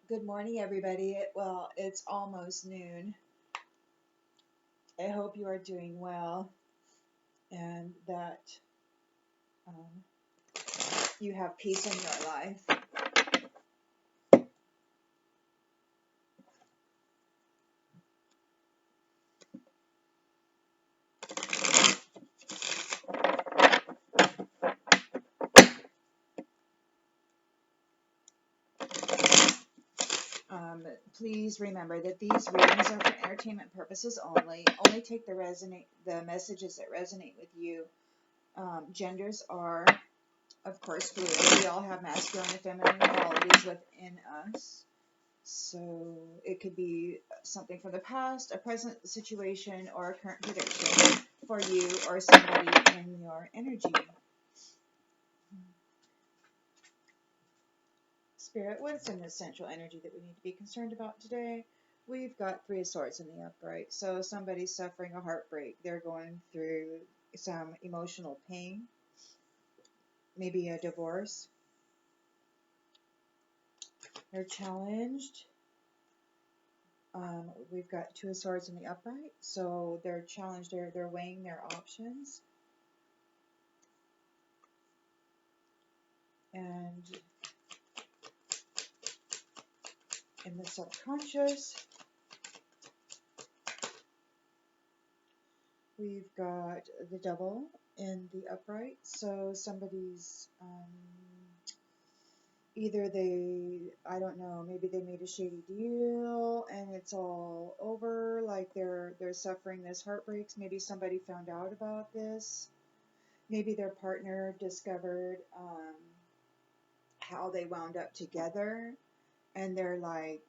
Good morning, everybody. Well, it's almost noon. I hope you are doing well and that um, you have peace in your life. Um, Please remember that these readings are for entertainment purposes only. Only take the messages that resonate with you. Genders are, of course, fluid. We all have masculine and feminine qualities within us. So it could be something from the past, a present situation, or a current prediction for you or somebody in your energy. Spirit, what's an essential energy that we need to be concerned about today? We've got Three of Swords in the upright. So somebody's suffering a heartbreak. They're going through some emotional pain, maybe a divorce. They're challenged. We've got Two of Swords in the upright. So they're challenged. They're weighing their options. And in the subconscious, we've got the Devil in the upright. So somebody's either I don't know, maybe they made a shady deal and it's all over, like they're suffering this heartbreaks. Maybe somebody found out about this. Maybe their partner discovered how they wound up together, and they're like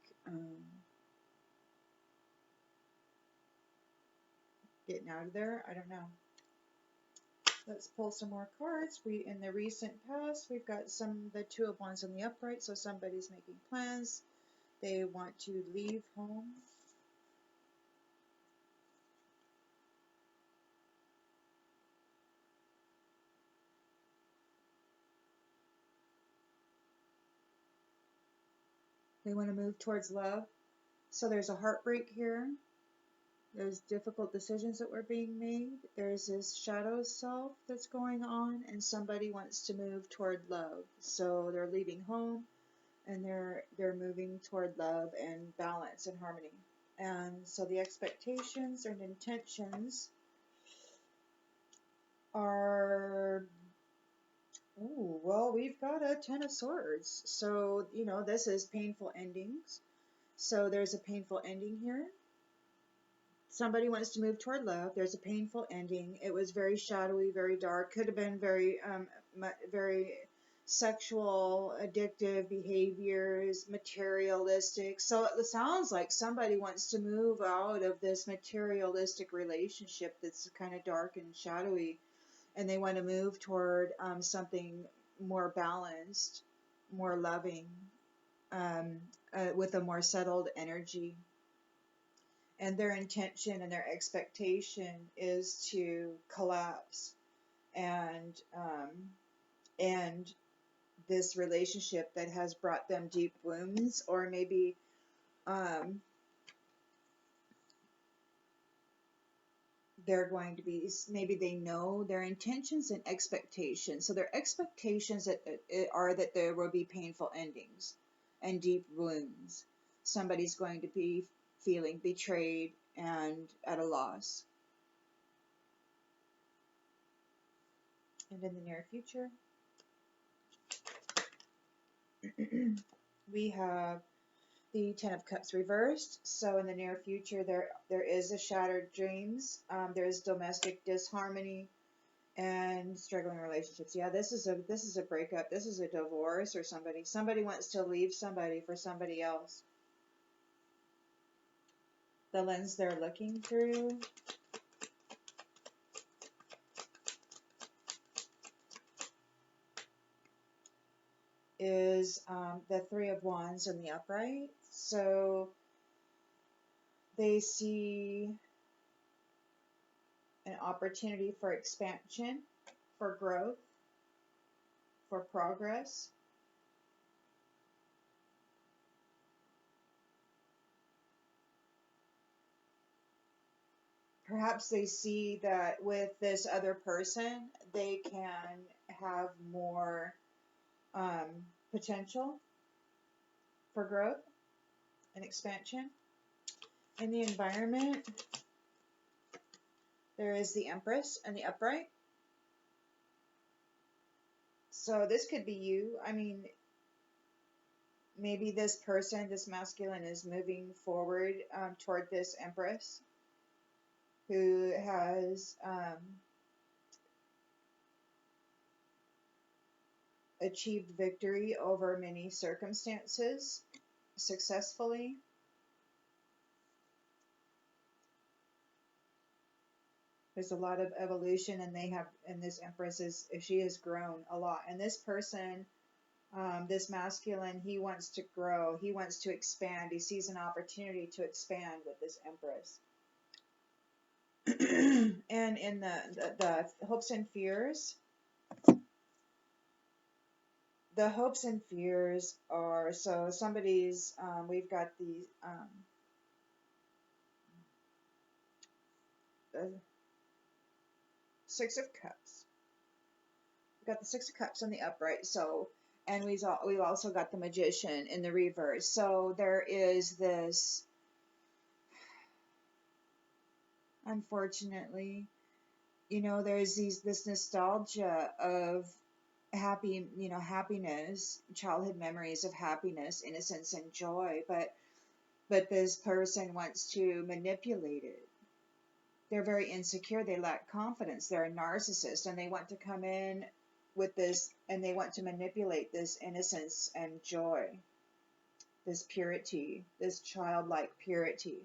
getting out of there. I don't know. Let's pull some more cards. In the recent past, we've got the Two of Wands in the upright, so somebody's making plans. They want to leave home. They want to move towards love. So there's a heartbreak here. There's difficult decisions that were being made. There's this shadow self that's going on, and somebody wants to move toward love. So they're leaving home, and they're moving toward love and balance and harmony. And so the expectations and intentions are, oh, well, we've got a Ten of Swords. So, this is painful endings. So there's a painful ending here. Somebody wants to move toward love. There's a painful ending. It was very shadowy, very dark. Could have been very sexual, addictive behaviors, materialistic. So it sounds like somebody wants to move out of this materialistic relationship that's kind of dark and shadowy, and they want to move toward something more balanced, more loving, with a more settled energy. And their intention and their expectation is to collapse and this relationship that has brought them deep wounds, or maybe they're going to be, maybe they know their intentions and expectations. So their expectations are that there will be painful endings and deep wounds. Somebody's going to be feeling betrayed and at a loss. And in the near future, we have the Ten of Cups reversed. So in the near future, there is a shattered dreams. There is domestic disharmony and struggling relationships. Yeah, this is a breakup. This is a divorce, or somebody wants to leave somebody for somebody else. The lens they're looking through is the Three of Wands in the upright. So they see an opportunity for expansion, for growth, for progress. perhaps they see that with this other person, they can have more potential for growth and expansion. In the environment, there is the Empress and the Upright. So this could be you. I mean, maybe this person, this masculine, is moving forward toward this Empress who has achieved victory over many circumstances successfully. There's a lot of evolution, and this Empress she has grown a lot. And this person, this masculine, he wants to grow, he wants to expand, he sees an opportunity to expand with this Empress. And in the hopes and fears, the hopes and fears are, so somebody's, we've got the Six of Cups. We've got the Six of Cups on the upright, so, and we've also got the Magician in the reverse. So there is this, unfortunately, you know, there's this nostalgia of happiness, childhood memories of happiness, innocence, and joy, but this person wants to manipulate it. They're very insecure, they lack confidence, they're a narcissist, and they want to come in with this, and they want to manipulate this innocence and joy, this purity, this childlike purity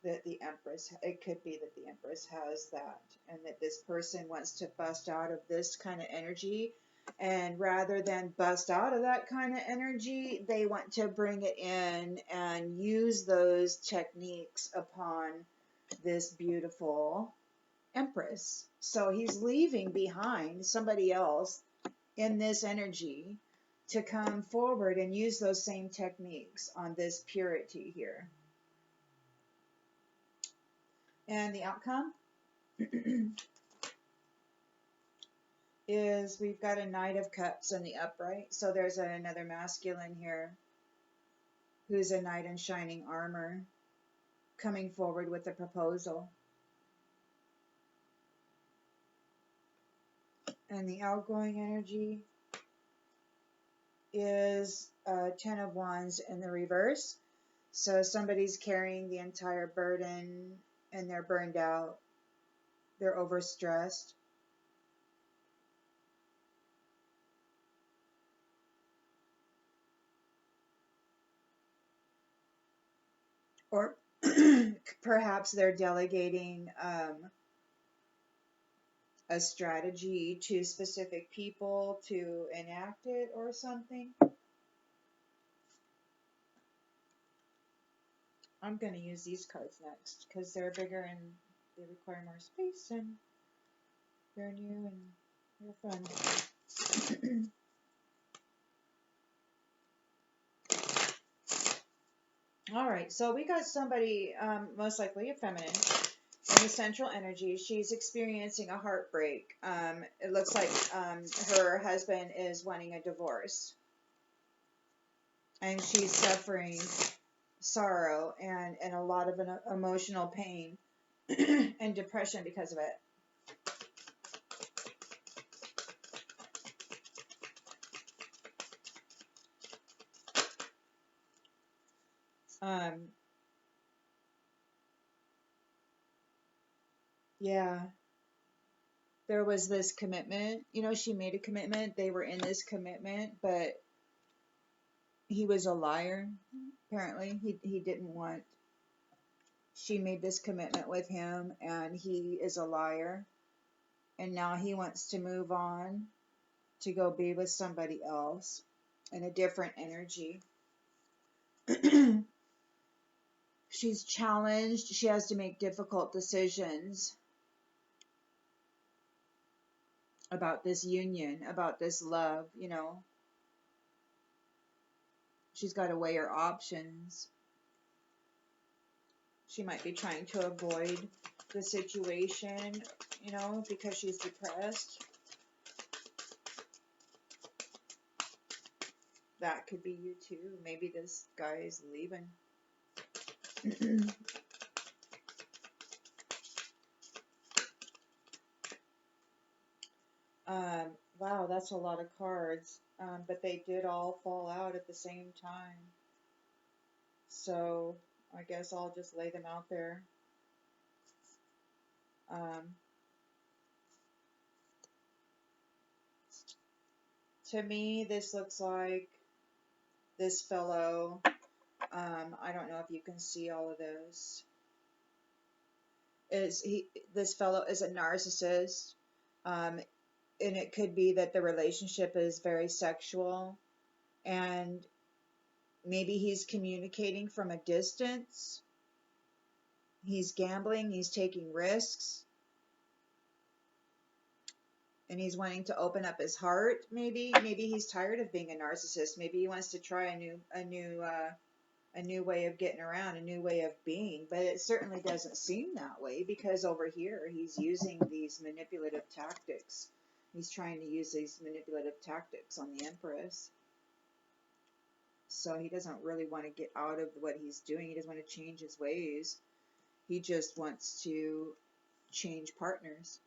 that the Empress, it could be that the Empress has that, and that this person wants to bust out of this kind of energy, and rather than bust out of that kind of energy, they want to bring it in and use those techniques upon this beautiful Empress. So he's leaving behind somebody else in this energy to come forward and use those same techniques on this purity here. And the outcome is we've got a Knight of Cups in the upright. So there's another masculine here who's a knight in shining armor coming forward with a proposal. And the outgoing energy is Ten of Wands in the reverse. So somebody's carrying the entire burden and they're burned out. They're overstressed. Or perhaps they're delegating a strategy to specific people to enact it or something. I'm going to use these cards next because they're bigger and they require more space and they're new and they're fun. All right, so we got somebody, most likely a feminine, in the central energy. She's experiencing a heartbreak. It looks like her husband is wanting a divorce. And she's suffering sorrow and a lot of emotional pain and depression because of it. Yeah, there was this commitment. You know, she made a commitment. They were in this commitment, but he was a liar. Apparently, he didn't want. She made this commitment with him, and he is a liar. And now he wants to move on to go be with somebody else in a different energy. She's challenged. She has to make difficult decisions about this union, about this love, you know. She's got to weigh her options. She might be trying to avoid the situation, you know, because she's depressed. That could be you too. Maybe this guy is leaving. Wow, that's a lot of cards. But they did all fall out at the same time. So I guess I'll just lay them out there. To me, this looks like this fellow. I don't know if you can see all of this. This fellow is a narcissist. And it could be that the relationship is very sexual, and maybe he's communicating from a distance. He's gambling, he's taking risks, and he's wanting to open up his heart. Maybe he's tired of being a narcissist. Maybe he wants to try a new way of getting around, a new way of being. But it certainly doesn't seem that way, because over here he's using these manipulative tactics. He's trying to use these manipulative tactics on the Empress. So he doesn't really want to get out of what he's doing. He doesn't want to change his ways. He just wants to change partners.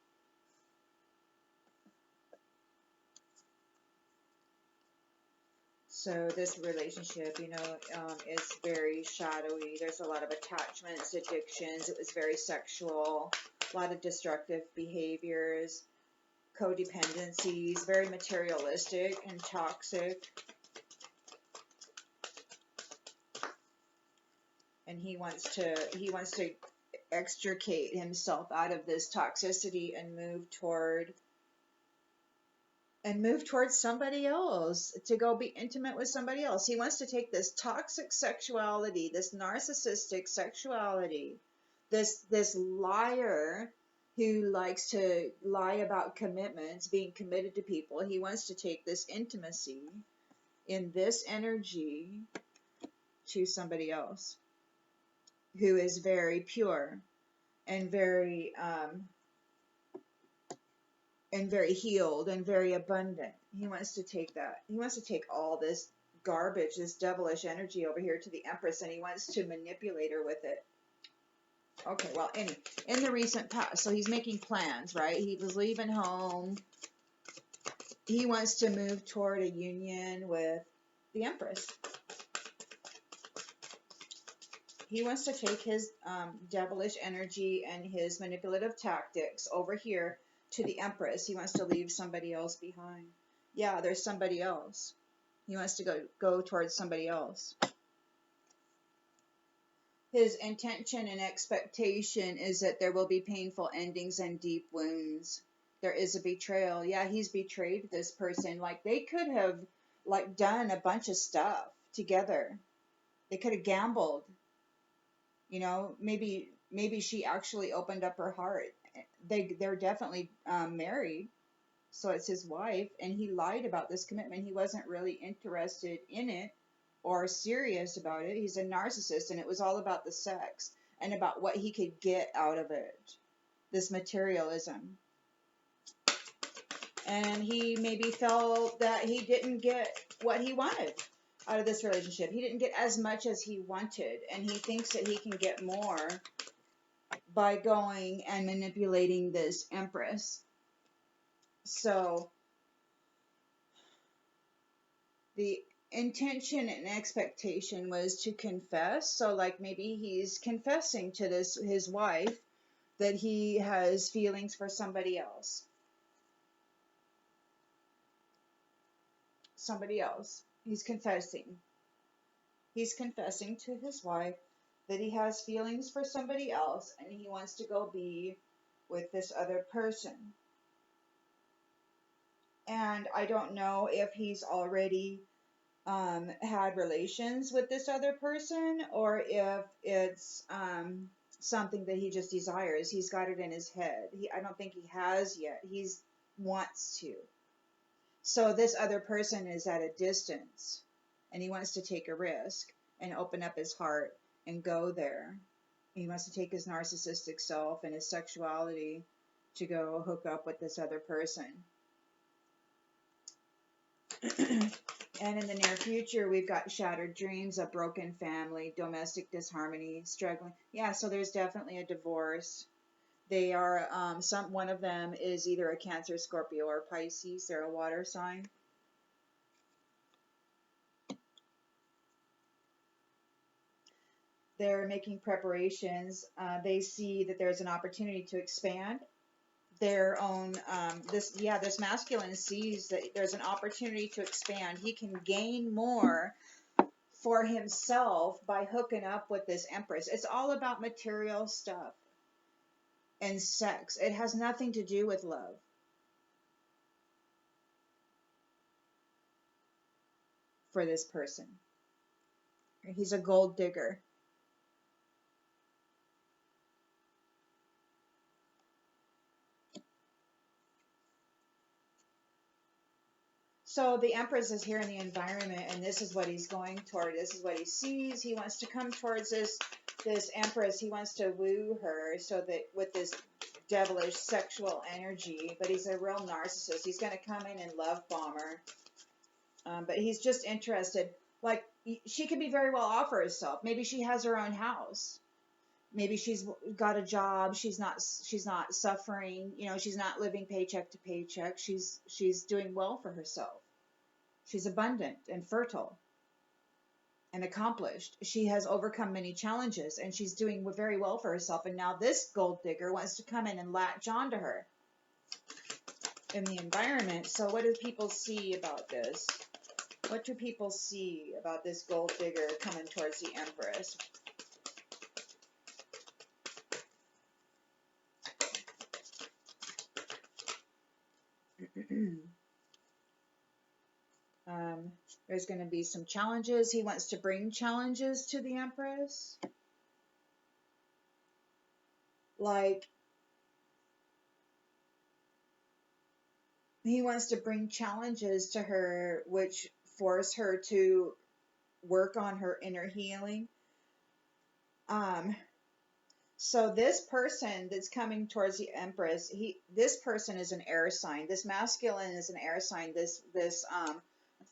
So this relationship, you know, is very shadowy. There's a lot of attachments, addictions. It was very sexual, a lot of destructive behaviors, codependencies, very materialistic and toxic. And he wants to extricate himself out of this toxicity and move towards somebody else, to go be intimate with somebody else. He wants to take this toxic sexuality, this narcissistic sexuality, this liar who likes to lie about commitments, being committed to people. He wants to take this intimacy in this energy to somebody else who is very pure and very healed and very abundant. He wants to take that. He wants to take all this garbage, this devilish energy over here to the Empress, and he wants to manipulate her with it. Okay, well, in the recent past, so he's making plans, right? He was leaving home. He wants to move toward a union with the Empress. He wants to take his devilish energy and his manipulative tactics over here to the Empress. He wants to leave somebody else behind. Yeah, there's somebody else. He wants to go towards somebody else. His intention and expectation is that there will be painful endings and deep wounds. There is a betrayal. Yeah, he's betrayed this person. Like, they could have done a bunch of stuff together. They could have gambled. You know, maybe she actually opened up her heart. They're definitely married, so it's his wife, and he lied about this commitment. He wasn't really interested in it or serious about it. He's a narcissist, and it was all about the sex and about what he could get out of it, this materialism. And he maybe felt that he didn't get what he wanted out of this relationship. He didn't get as much as he wanted, and he thinks that he can get more by going and manipulating this Empress. So the intention and expectation was to confess. So like maybe he's confessing to his wife that he has feelings for somebody else. Somebody else. He's confessing. He's confessing to his wife that he has feelings for somebody else, and he wants to go be with this other person. And I don't know if he's already had relations with this other person, or if it's something that he just desires. He's got it in his head. I don't think he has yet. He wants to. So this other person is at a distance, and he wants to take a risk and open up his heart and go there. He wants to take his narcissistic self and his sexuality to go hook up with this other person. And in the near future, we've got shattered dreams, a broken family, domestic disharmony, struggling. Yeah, so there's definitely a divorce. They are, one of them is either a Cancer, Scorpio, or Pisces. They're a water sign. They're making preparations. They see that there's an opportunity to expand their own, this masculine sees that there's an opportunity to expand. He can gain more for himself by hooking up with this Empress. It's all about material stuff and sex. It has nothing to do with love. For this person, he's a gold digger. So the Empress is here in the environment, and this is what he's going toward. This is what he sees. He wants to come towards this Empress. He wants to woo her so that with this devilish sexual energy, but he's a real narcissist. He's going to come in and love bomb her. But he's just interested. Like, she could be very well off for herself. Maybe she has her own house. Maybe she's got a job. She's not suffering. You know, she's not living paycheck to paycheck. She's doing well for herself. She's abundant and fertile and accomplished. She has overcome many challenges, and she's doing very well for herself. And now this gold digger wants to come in and latch on to her in the environment. So what do people see about this? What do people see about this gold digger coming towards the Empress? There's going to be some challenges. He wants to bring challenges to the Empress. Like, he wants to bring challenges to her which force her to work on her inner healing. So this person that's coming towards the Empress, this person is an air sign. This masculine is an air sign. This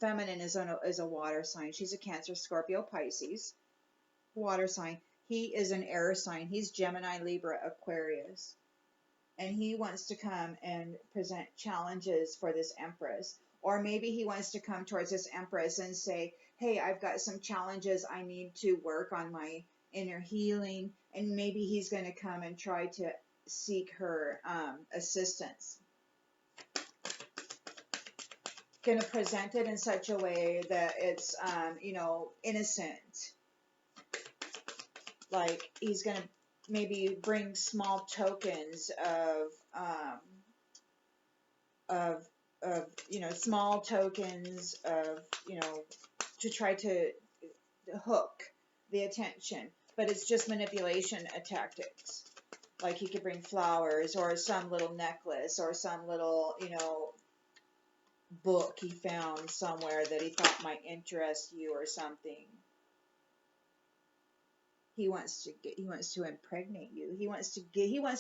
feminine is a water sign. She's a Cancer, Scorpio, Pisces, water sign. He is an air sign. He's Gemini, Libra, Aquarius. And he wants to come and present challenges for this Empress. Or maybe he wants to come towards this Empress and say, hey, I've got some challenges. I need to work on my inner healing. And maybe he's going to come and try to seek her assistance. Going to present it in such a way that it's, innocent. Like, he's going to maybe bring small tokens small tokens of, to try to hook the attention. But it's just manipulation tactics. Like, he could bring flowers or some little necklace or some little, book he found somewhere that he thought might interest you or something. He wants to impregnate you. He wants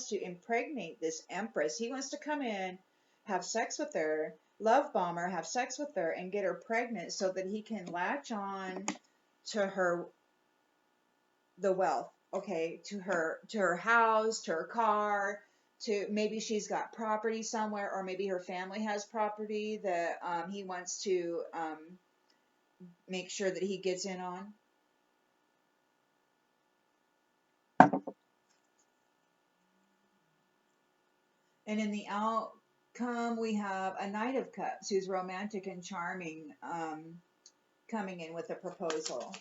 to impregnate this Empress. He wants to come in, have sex with her, love bomb her, have sex with her, and get her pregnant so that he can latch on to her, the wealth, okay, to her house, to her car, to maybe she's got property somewhere, or maybe her family has property that he wants to make sure that he gets in on. And in the outcome, we have a Knight of Cups who's romantic and charming, coming in with a proposal.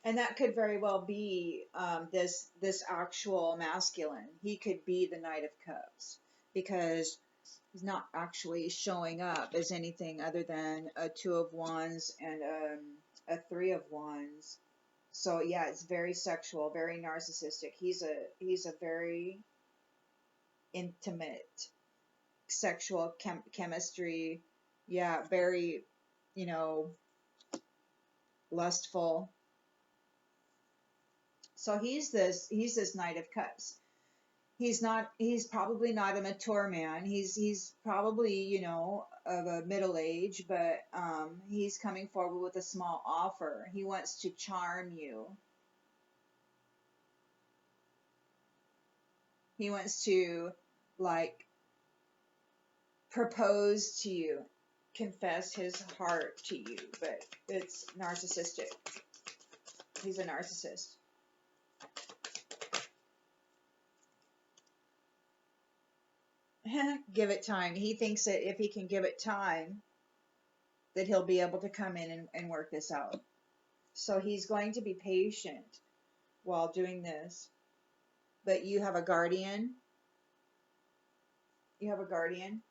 And that could very well be this actual masculine. He could be the Knight of Cups because he's not actually showing up as anything other than a Two of Wands and a Three of Wands. So yeah, it's very sexual, very narcissistic. He's a very intimate sexual chemistry. Yeah, very, lustful. So he's this Knight of Cups. He's probably not a mature man. He's probably, of a middle age, but he's coming forward with a small offer. He wants to charm you. He wants to, like, propose to you, confess his heart to you, but it's narcissistic. He's a narcissist. Give it time. He thinks that if he can give it time, that he'll be able to come in and work this out. So he's going to be patient while doing this. But you have a guardian. You have a guardian.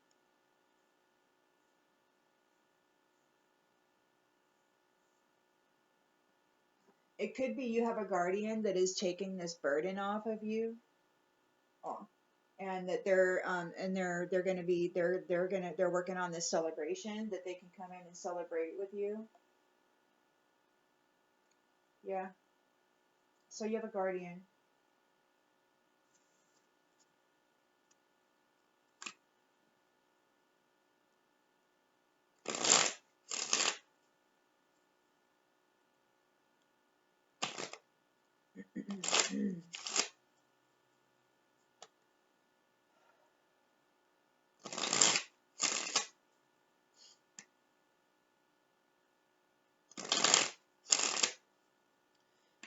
It could be you have a guardian that is taking this burden off of you. Oh, and that they're working on this celebration that they can come in and celebrate with you. Yeah. So you have a guardian.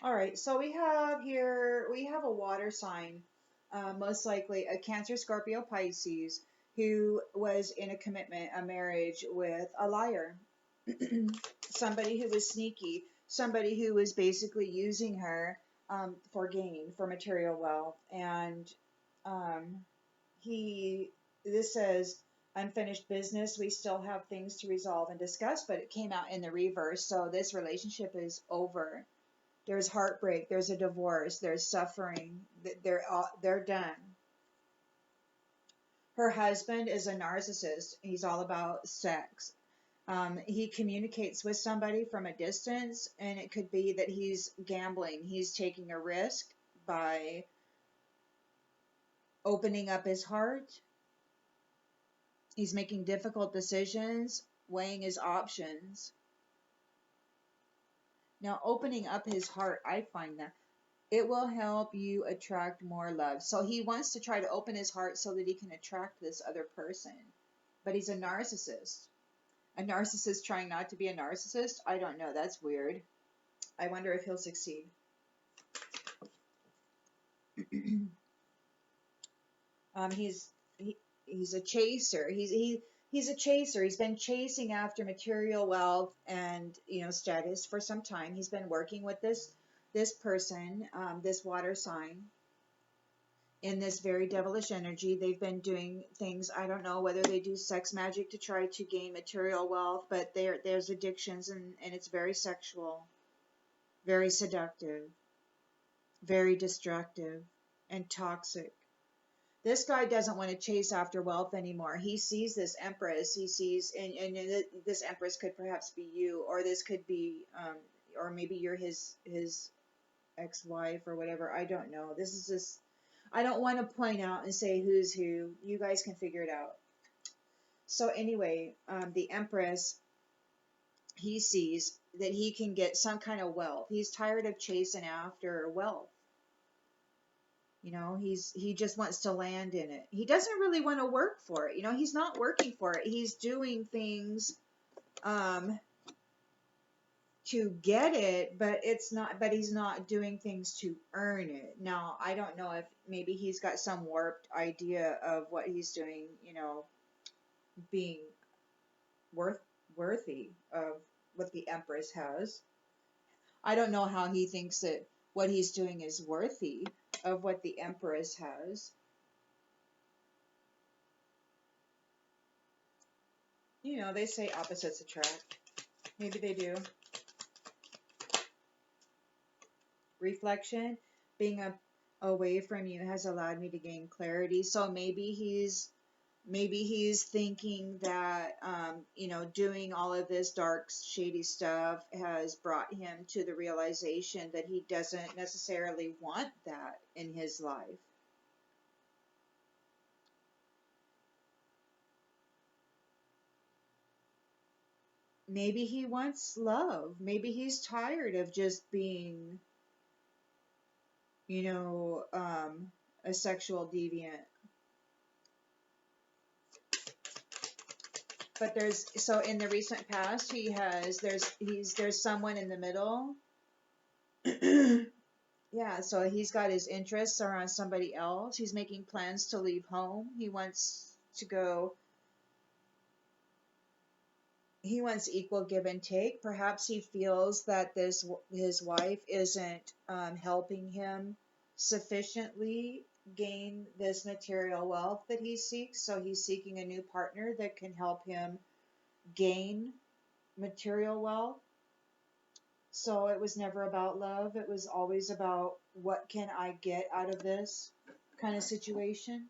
All right, so we have a water sign, most likely a Cancer, Scorpio, Pisces, who was in a commitment, a marriage with a liar. Somebody who was sneaky, somebody who was basically using her for gain, for material wealth. And um, this says unfinished business. We still have things to resolve and discuss, but it came out in the reverse. So this relationship is over. There's heartbreak, there's a divorce, there's suffering. They're done. Her husband is a narcissist. He's all about sex. He communicates with somebody from a distance, and it could be that he's gambling. He's taking a risk by opening up his heart. He's making difficult decisions, weighing his options. Now, opening up his heart, I find that it will help you attract more love. So he wants to try to open his heart so that he can attract this other person. But he's a narcissist. A narcissist trying not to be a narcissist? I don't know. That's weird. I wonder if he'll succeed. He's a chaser. He's a chaser. He's been chasing after material wealth and status for some time. He's been working with this person, this water sign, in this very devilish energy. They've been doing things. I don't know whether they do sex magic to try to gain material wealth, but there's addictions, and it's very sexual, very seductive, very destructive, and toxic. This guy doesn't want to chase after wealth anymore. He sees this Empress. He sees, and this Empress could perhaps be you, or this could be, or maybe you're his ex-wife or whatever. I don't know. This is just, I don't want to point out and say who's who. You guys can figure it out. So anyway, the Empress, he sees that he can get some kind of wealth. He's tired of chasing after wealth. He just wants to land in it. He doesn't really want to work for it. He's not working for it. He's doing things to get it, but he's not doing things to earn it. Now, I don't know if maybe he's got some warped idea of what he's doing, being worthy of what the Empress has. I don't know how he thinks that what he's doing is worthy of what the Empress has. They say opposites attract. Maybe they do. Reflection, being away from you has allowed me to gain clarity. So maybe he's Maybe he's thinking that, you know, doing all of this dark, shady stuff has brought him to the realization that he doesn't necessarily want that in his life. Maybe he wants love. Maybe he's tired of just being, you know, a sexual deviant. But so in the recent past, there's someone in the middle. Yeah, so he's got his interests are on somebody else. He's making plans to leave home. He wants equal give and take. Perhaps he feels that his wife isn't helping him sufficiently gain this material wealth that he seeks. So he's seeking a new partner that can help him gain material wealth. So it was never about love. It was always about what can I get out of this kind of situation.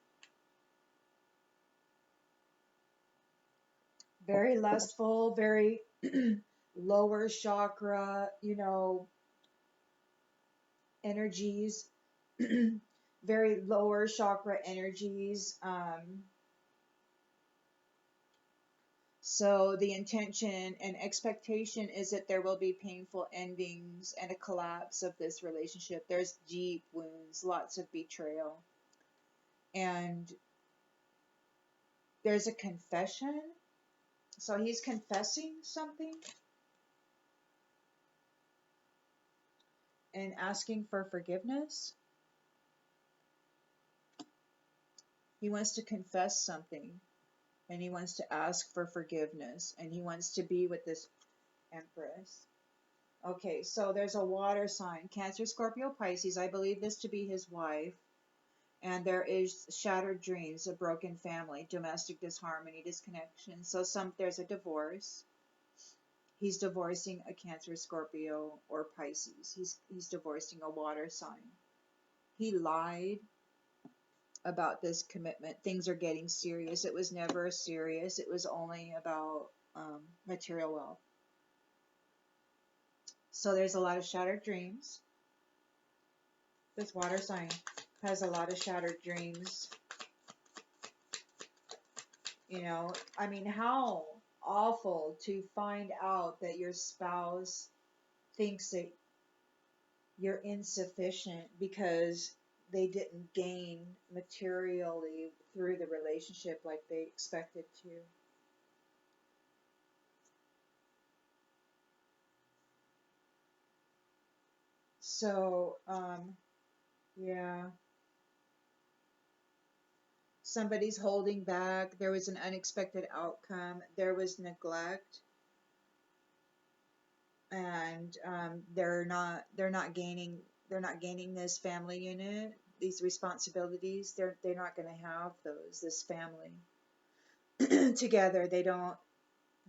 Very lustful, very lower chakra, you know, energies, very lower chakra energies. So the intention and expectation is that there will be painful endings and a collapse of this relationship. There's deep wounds, lots of betrayal. And there's a confession. So he's confessing something and asking for forgiveness. He wants to confess something and he wants to ask for forgiveness and he wants to be with this Empress. Okay, so there's a water sign, Cancer, Scorpio, Pisces. I believe this to be his wife. And there is shattered dreams, a broken family, domestic disharmony, disconnection. So there's a divorce. He's divorcing a Cancer, Scorpio, or Pisces. He's divorcing a water sign. He lied about this commitment. Things are getting serious. It was never serious. It was only about material wealth. So there's a lot of shattered dreams. This water sign has a lot of shattered dreams. You know, I mean, how awful to find out that your spouse thinks that you're insufficient because they didn't gain materially through the relationship like they expected to. So, yeah. Somebody's holding back. There was an unexpected outcome. There was neglect, and they're not gaining this family unit, these responsibilities. They're not going to have this family together.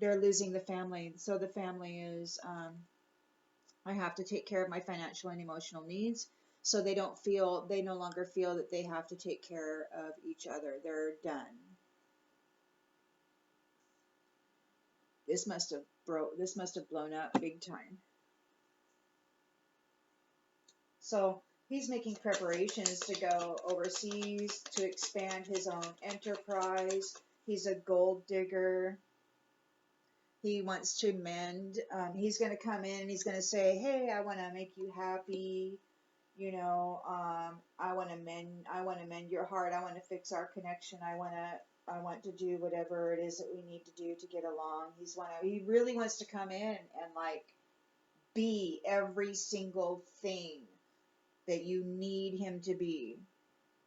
They're losing the family. So the family is, I have to take care of my financial and emotional needs. So they no longer feel that they have to take care of each other. They're done. This must have blown up big time. So he's making preparations to go overseas to expand his own enterprise. He's a gold digger. He wants to mend. He's going to come in and he's going to say, "Hey, I want to make you happy. You know, I want to mend your heart. I want to fix our connection. I want to do whatever it is that we need to do to get along." He really wants to come in and like be every single thing that you need him to be.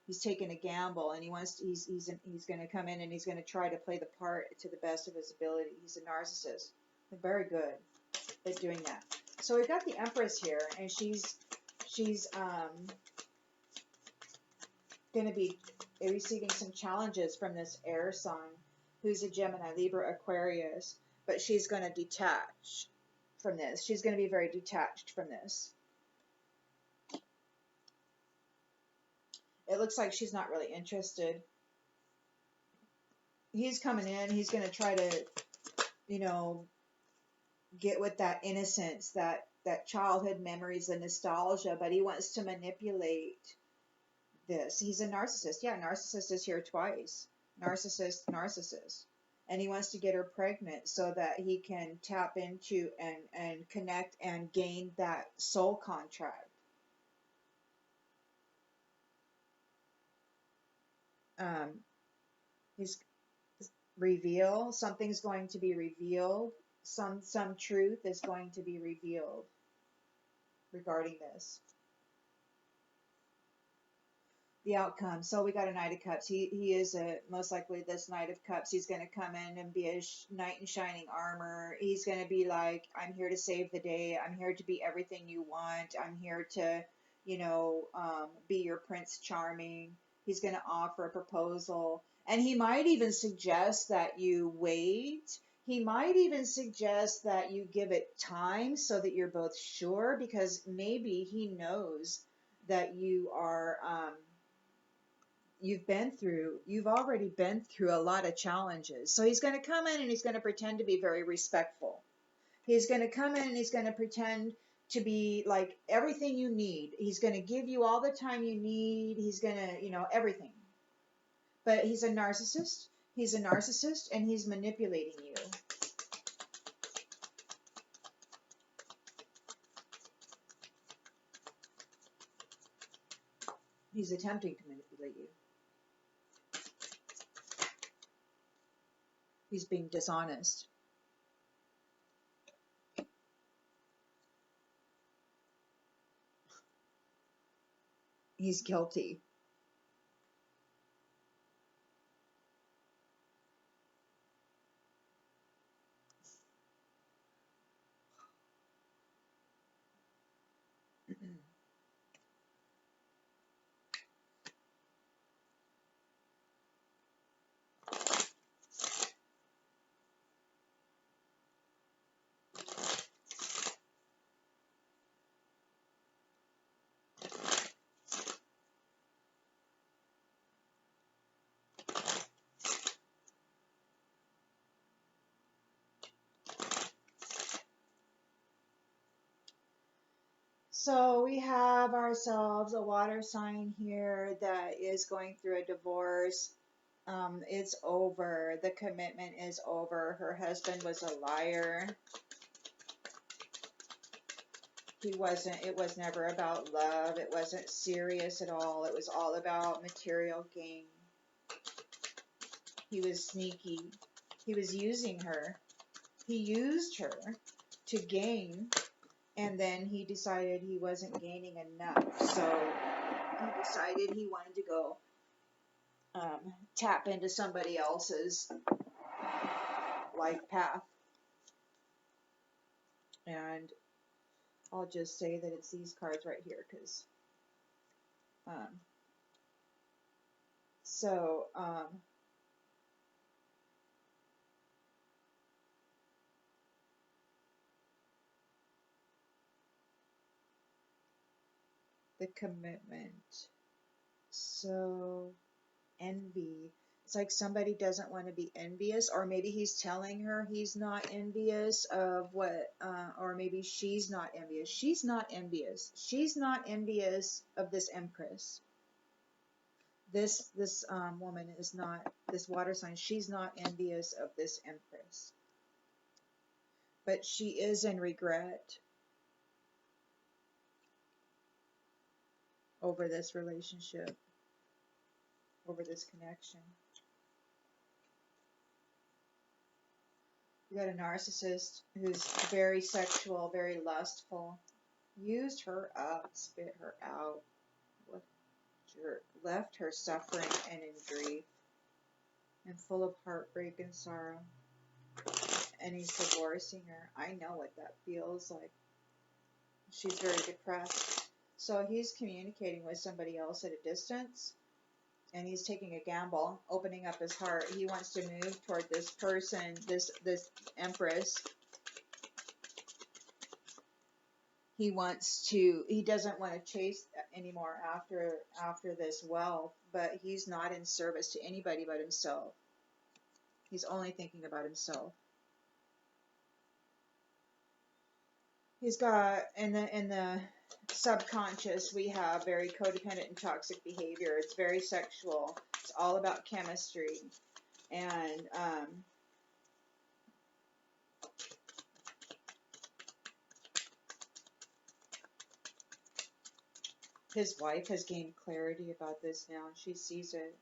He's taking a gamble and he's going to come in and he's going to try to play the part to the best of his ability. He's a narcissist. They're very good at doing that. So we've got the Empress here, and she's going to be receiving some challenges from this air sign, who's a Gemini, Libra, Aquarius, but she's going to detach from this. She's going to be very detached from this. It looks like she's not really interested he's coming in. He's going to try to, you know, get with that innocence, that childhood memories, the nostalgia, but he wants to manipulate this. He's a narcissist. Yeah, narcissist is here twice. Narcissist, narcissist. And he wants to get her pregnant so that he can tap into and connect and gain that soul contract. He's reveal, something's going to be revealed. Some truth is going to be revealed regarding this. The outcome. So we got a Knight of Cups. He is most likely this Knight of Cups. He's going to come in and be a knight in shining armor. He's going to be like, I'm here to save the day. I'm here to be everything you want. I'm here to, be your Prince Charming. He's going to offer a proposal. And he might even suggest that you wait. He might even suggest that you give it time so that you're both sure, because maybe he knows that you've already been through a lot of challenges. So he's going to come in and he's going to pretend to be very respectful. He's going to come in and he's going to pretend to be like everything you need. He's going to give you all the time you need. He's going to, everything. But he's a narcissist. He's a narcissist and he's manipulating you. He's attempting to manipulate you. He's being dishonest. He's guilty. So we have ourselves a water sign here that is going through a divorce. It's over. The commitment is over. Her husband was a liar. It was never about love. It wasn't serious at all. It was all about material gain. He was sneaky. He was using her. He used her to gain, and then he decided he wasn't gaining enough. So he decided he wanted to go tap into somebody else's life path. And I'll just say that it's these cards right here, because the commitment. So envy. It's like somebody doesn't want to be envious, or maybe he's telling her he's not envious of what, or maybe she's not envious. She's not envious. She's not envious of this Empress. This woman is not, this water sign, she's not envious of this Empress. But she is in regret over this relationship, over this connection. You got a narcissist who's very sexual, very lustful. Used her up, spit her out. What jerk. Left her suffering and in grief and full of heartbreak and sorrow. And he's divorcing her. I know what that feels like. She's very depressed. So he's communicating with somebody else at a distance. And he's taking a gamble, opening up his heart. He wants to move toward this person, this Empress. He doesn't want to chase anymore after this wealth, but he's not in service to anybody but himself. He's only thinking about himself. He's got in the subconscious, we have very codependent and toxic behavior. It's very sexual. It's all about chemistry. And his wife has gained clarity about this now. She sees it.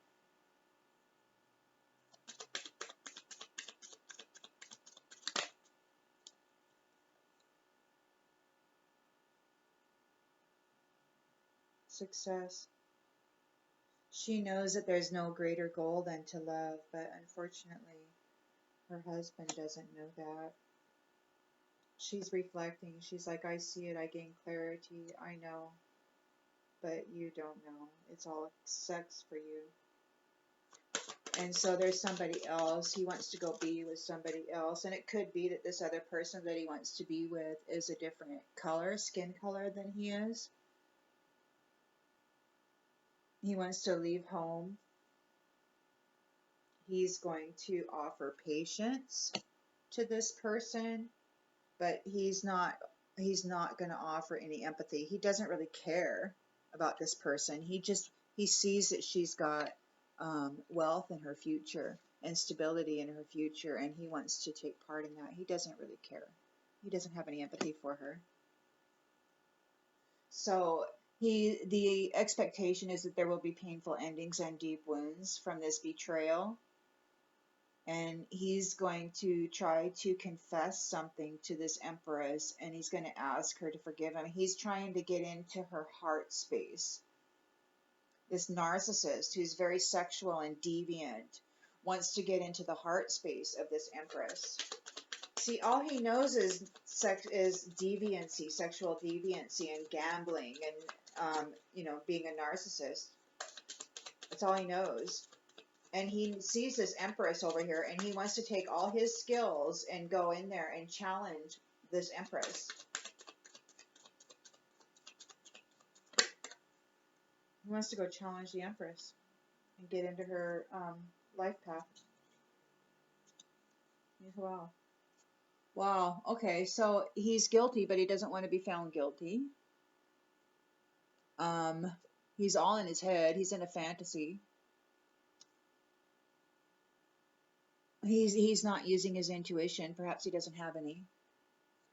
Success. She knows that there's no greater goal than to love, but unfortunately, her husband doesn't know that. She's reflecting. She's like, I see it. I gain clarity. I know. But you don't know. It's all sex for you. And so there's somebody else. He wants to go be with somebody else. And it could be that this other person that he wants to be with is a different color, skin color than he is. He wants to leave home. He's going to offer patience to this person, but he's not going to offer any empathy. He doesn't really care about this person. He sees that she's got wealth in her future and stability in her future, and he wants to take part in that. He doesn't really care. He doesn't have any empathy for her. So the expectation is that there will be painful endings and deep wounds from this betrayal. And he's going to try to confess something to this Empress, and he's going to ask her to forgive him. He's trying to get into her heart space. This narcissist who's very sexual and deviant wants to get into the heart space of this Empress. See, all he knows is deviancy, sexual deviancy, and gambling, and being a narcissist. That's all he knows. And he sees this Empress over here, and he wants to take all his skills and go in there and challenge this Empress. He wants to go challenge the Empress and get into her life path. Wow. Wow. Okay, so he's guilty, but he doesn't want to be found guilty. He's all in his head. He's in a fantasy. He's not using his intuition. Perhaps he doesn't have any.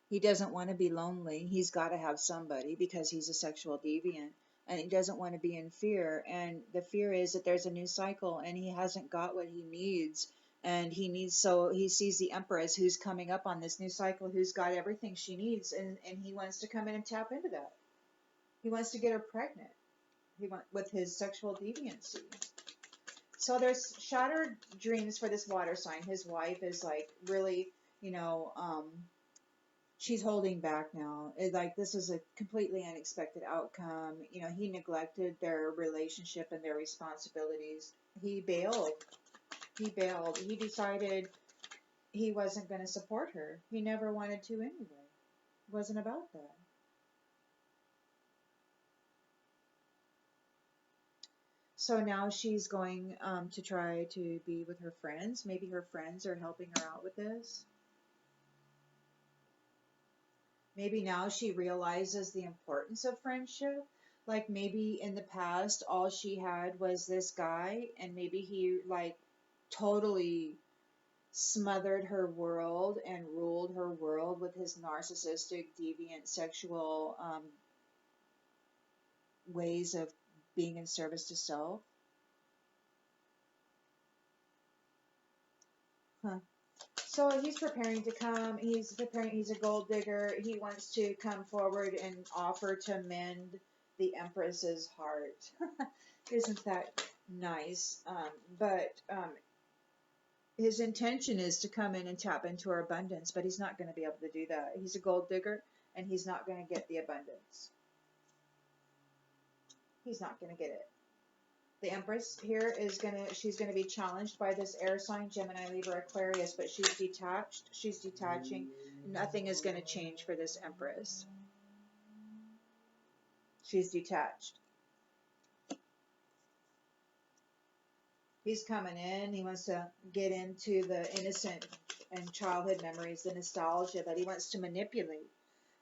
He doesn't want to be lonely. He's got to have somebody because he's a sexual deviant. And he doesn't want to be in fear. And the fear is that there's a new cycle and he hasn't got what he needs. And so he sees the Empress who's coming up on this new cycle, who's got everything she needs. And he wants to come in and tap into that. He wants to get her pregnant. With his sexual deviancy. So there's shattered dreams for this water sign. His wife is like really, she's holding back now. This is a completely unexpected outcome. He neglected their relationship and their responsibilities. He bailed. He decided he wasn't going to support her. He never wanted to anyway. It wasn't about that. So now she's going to try to be with her friends. Maybe her friends are helping her out with this. Maybe now she realizes the importance of friendship. Like maybe in the past, all she had was this guy, and maybe he totally smothered her world and ruled her world with his narcissistic, deviant, sexual ways of being in service to self. Huh. So he's preparing to come. He's a gold digger. He wants to come forward and offer to mend the Empress's heart. Isn't that nice? But his intention is to come in and tap into her abundance, but he's not going to be able to do that. He's a gold digger, and he's not going to get the abundance. He's not going to get it. The Empress here she's going to be challenged by this air sign, Gemini, Libra, Aquarius, but she's detached. She's detaching. Nothing is going to change for this Empress. She's detached. He's coming in. He wants to get into the innocent and childhood memories, the nostalgia that he wants to manipulate.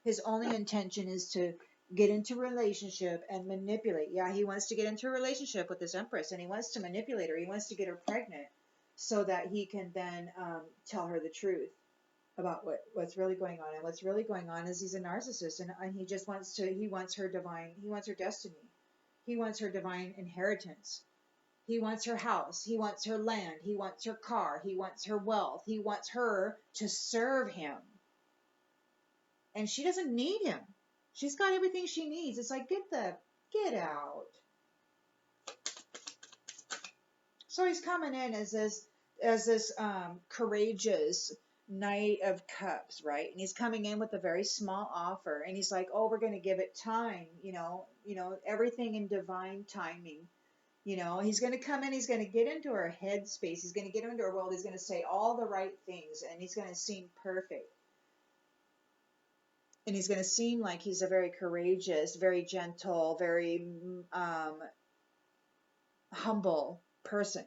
His only intention is to get into a relationship and manipulate. Yeah, he wants to get into a relationship with this Empress, and he wants to manipulate her. He wants to get her pregnant so that he can then tell her the truth about what's really going on. And what's really going on is he's a narcissist, and he just wants to, he wants her destiny. He wants her divine inheritance. He wants her house. He wants her land. He wants her car. He wants her wealth. He wants her to serve him. And she doesn't need him. She's got everything she needs. It's like, get out. So he's coming in as this courageous Knight of Cups, right? And he's coming in with a very small offer, and he's like, oh, we're going to give it time, everything in divine timing. He's going to come in, he's going to get into her headspace, he's going to get into her world, he's going to say all the right things, and he's going to seem perfect. And he's going to seem like he's a very courageous, very gentle, very humble person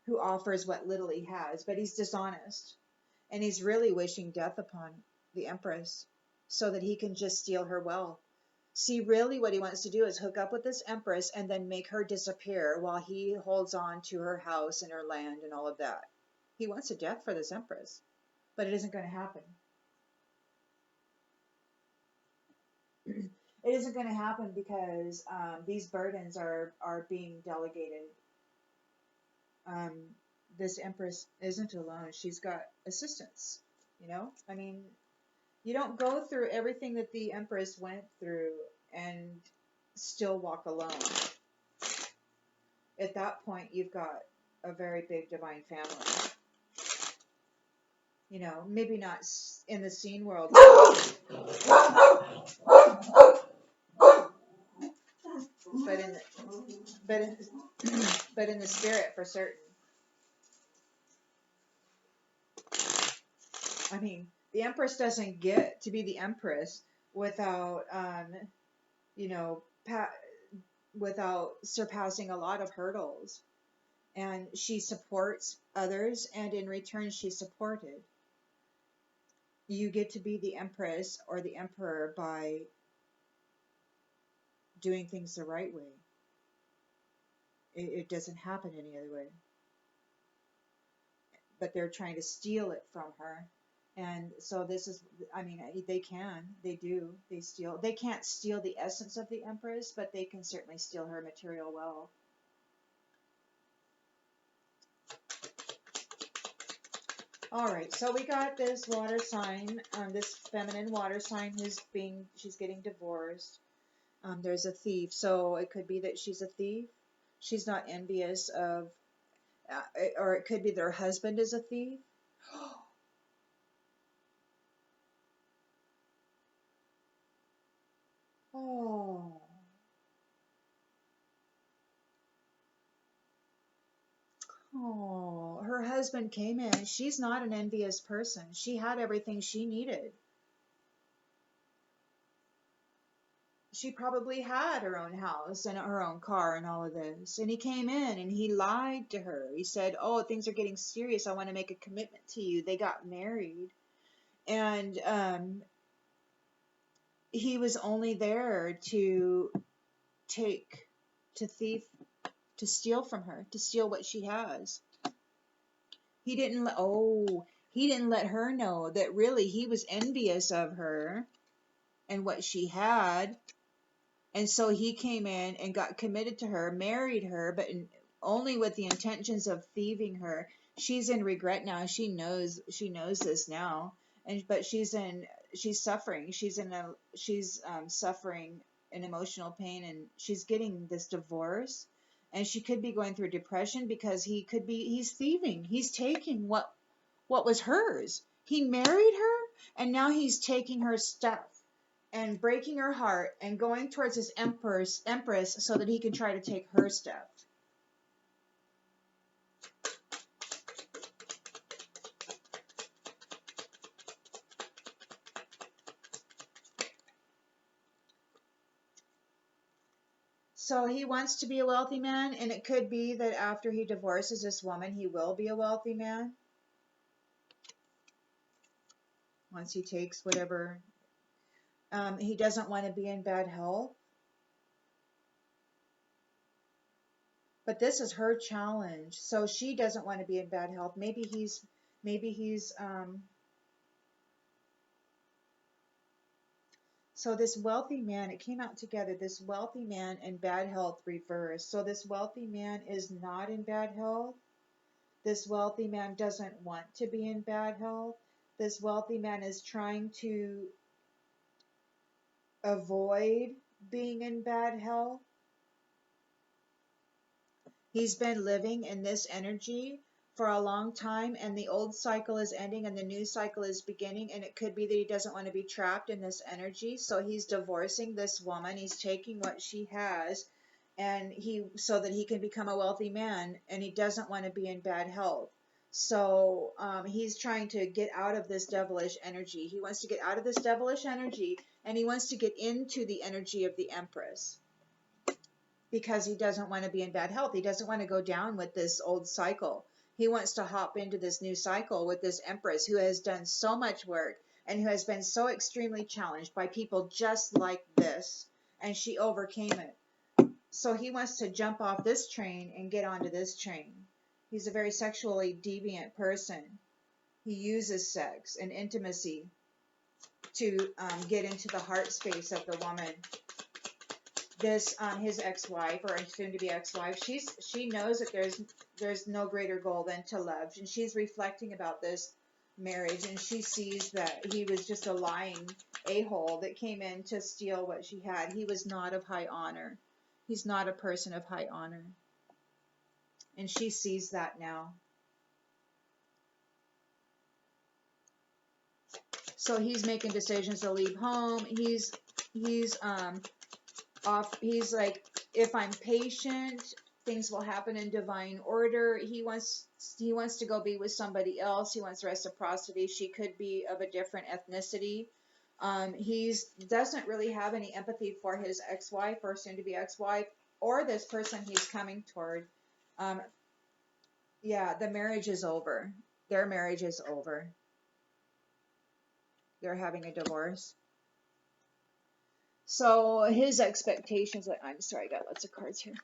who offers what little he has, but he's dishonest. And he's really wishing death upon the Empress so that he can just steal her wealth. See, really what he wants to do is hook up with this Empress and then make her disappear while he holds on to her house and her land and all of that. He wants a death for this Empress, but it isn't going to happen. It isn't going to happen because these burdens are being delegated. This Empress isn't alone. She's got assistants, I mean, you don't go through everything that the Empress went through and still walk alone. At that point, you've got a very big divine family. Maybe not in the scene world, but in the spirit for certain. I mean, the Empress doesn't get to be the Empress without, without surpassing a lot of hurdles. And she supports others, and in return, she's supported. You get to be the Empress or the Emperor by doing things the right way. It doesn't happen any other way. But they're trying to steal it from her. And so this is, they do, they steal. They can't steal the essence of the Empress, but they can certainly steal her material wealth. All right, so we got this water sign, this feminine water sign she's getting divorced. There's a thief, so it could be that she's a thief. She's not envious of, or it could be their husband is a thief. Oh. Oh, her husband came in. She's not an envious person. She had everything she needed. She probably had her own house and her own car and all of this. And he came in and he lied to her. He said, oh, things are getting serious. I want to make a commitment to you. They got married. And he was only there to steal from her, to steal what she has. He didn't let her know that really he was envious of her and what she had. And so he came in and got committed to her, married her, but only with the intentions of thieving her. She's in regret now. She knows this now. But she's suffering. She's suffering an emotional pain, and she's getting this divorce. And she could be going through depression because he's thieving. He's taking what was hers. He married her, and now he's taking her stuff and breaking her heart and going towards his empress so that he can try to take her stuff. So he wants to be a wealthy man, and it could be that after he divorces this woman, he will be a wealthy man. Once he takes whatever. He doesn't want to be in bad health. But this is her challenge. So she doesn't want to be in bad health. Maybe he's, so this wealthy man, it came out together, this wealthy man and bad health reversed. So this wealthy man is not in bad health. This wealthy man doesn't want to be in bad health. This wealthy man is trying to avoid being in bad health. He's been living in this energy for a long time, and the old cycle is ending and the new cycle is beginning, and it could be that he doesn't want to be trapped in this energy, so he's divorcing this woman. He's taking what she has, and so that he can become a wealthy man, and he doesn't want to be in bad health. So he's trying to get out of this devilish energy. He wants to get out of this devilish energy, and he wants to get into the energy of the Empress, because he doesn't want to be in bad health. He doesn't want to go down with this old cycle. He wants to hop into this new cycle with this Empress who has done so much work and who has been so extremely challenged by people just like this, and she overcame it. So he wants to jump off this train and get onto this train. He's a very sexually deviant person. He uses sex and intimacy to get into the heart space of the woman. This his ex-wife, or soon to be ex-wife, she knows that there's no greater goal than to love, and she's reflecting about this marriage, and she sees that he was just a lying a-hole that came in to steal what she had. He was not of high honor. He's not a person of high honor, and she sees that now. So he's making decisions to leave home. He's off. He's like, if I'm patient, things will happen in divine order. He wants to go be with somebody else. He wants reciprocity. She could be of a different ethnicity. He doesn't really have any empathy for his ex-wife or soon-to-be ex-wife or this person he's coming toward. Yeah, the marriage is over. Their marriage is over. They're having a divorce. So his expectations, I'm sorry, I got lots of cards here.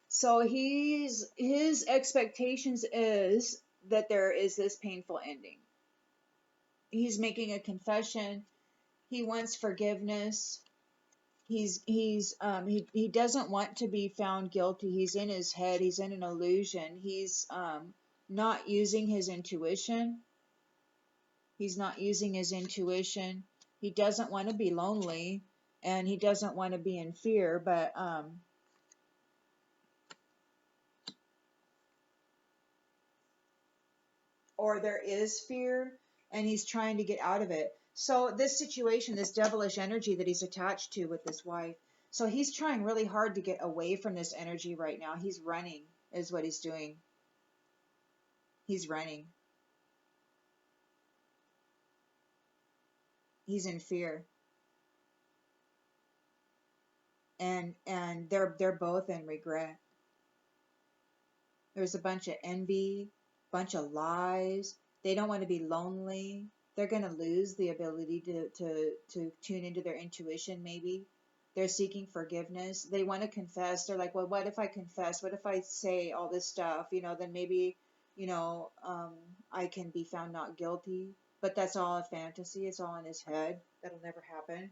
So his expectations is that there is this painful ending. He's making a confession. He wants forgiveness. He doesn't want to be found guilty. He's in his head. He's in an illusion. He's not using his intuition. He's not using his intuition. He doesn't want to be lonely, and he doesn't want to be in fear, but or there is fear, and he's trying to get out of it. So this situation, this devilish energy that he's attached to with this wife, so he's trying really hard to get away from this energy right now. He's running, is what he's doing. He's running. He's in fear. And they're both in regret. There's a bunch of envy, bunch of lies. They don't want to be lonely. They're going to lose the ability to tune into their intuition, maybe. They're seeking forgiveness. They want to confess. They're like, well, what if I confess? What if I say all this stuff? Then maybe, I can be found not guilty. But that's all a fantasy. It's all in his head. That'll never happen.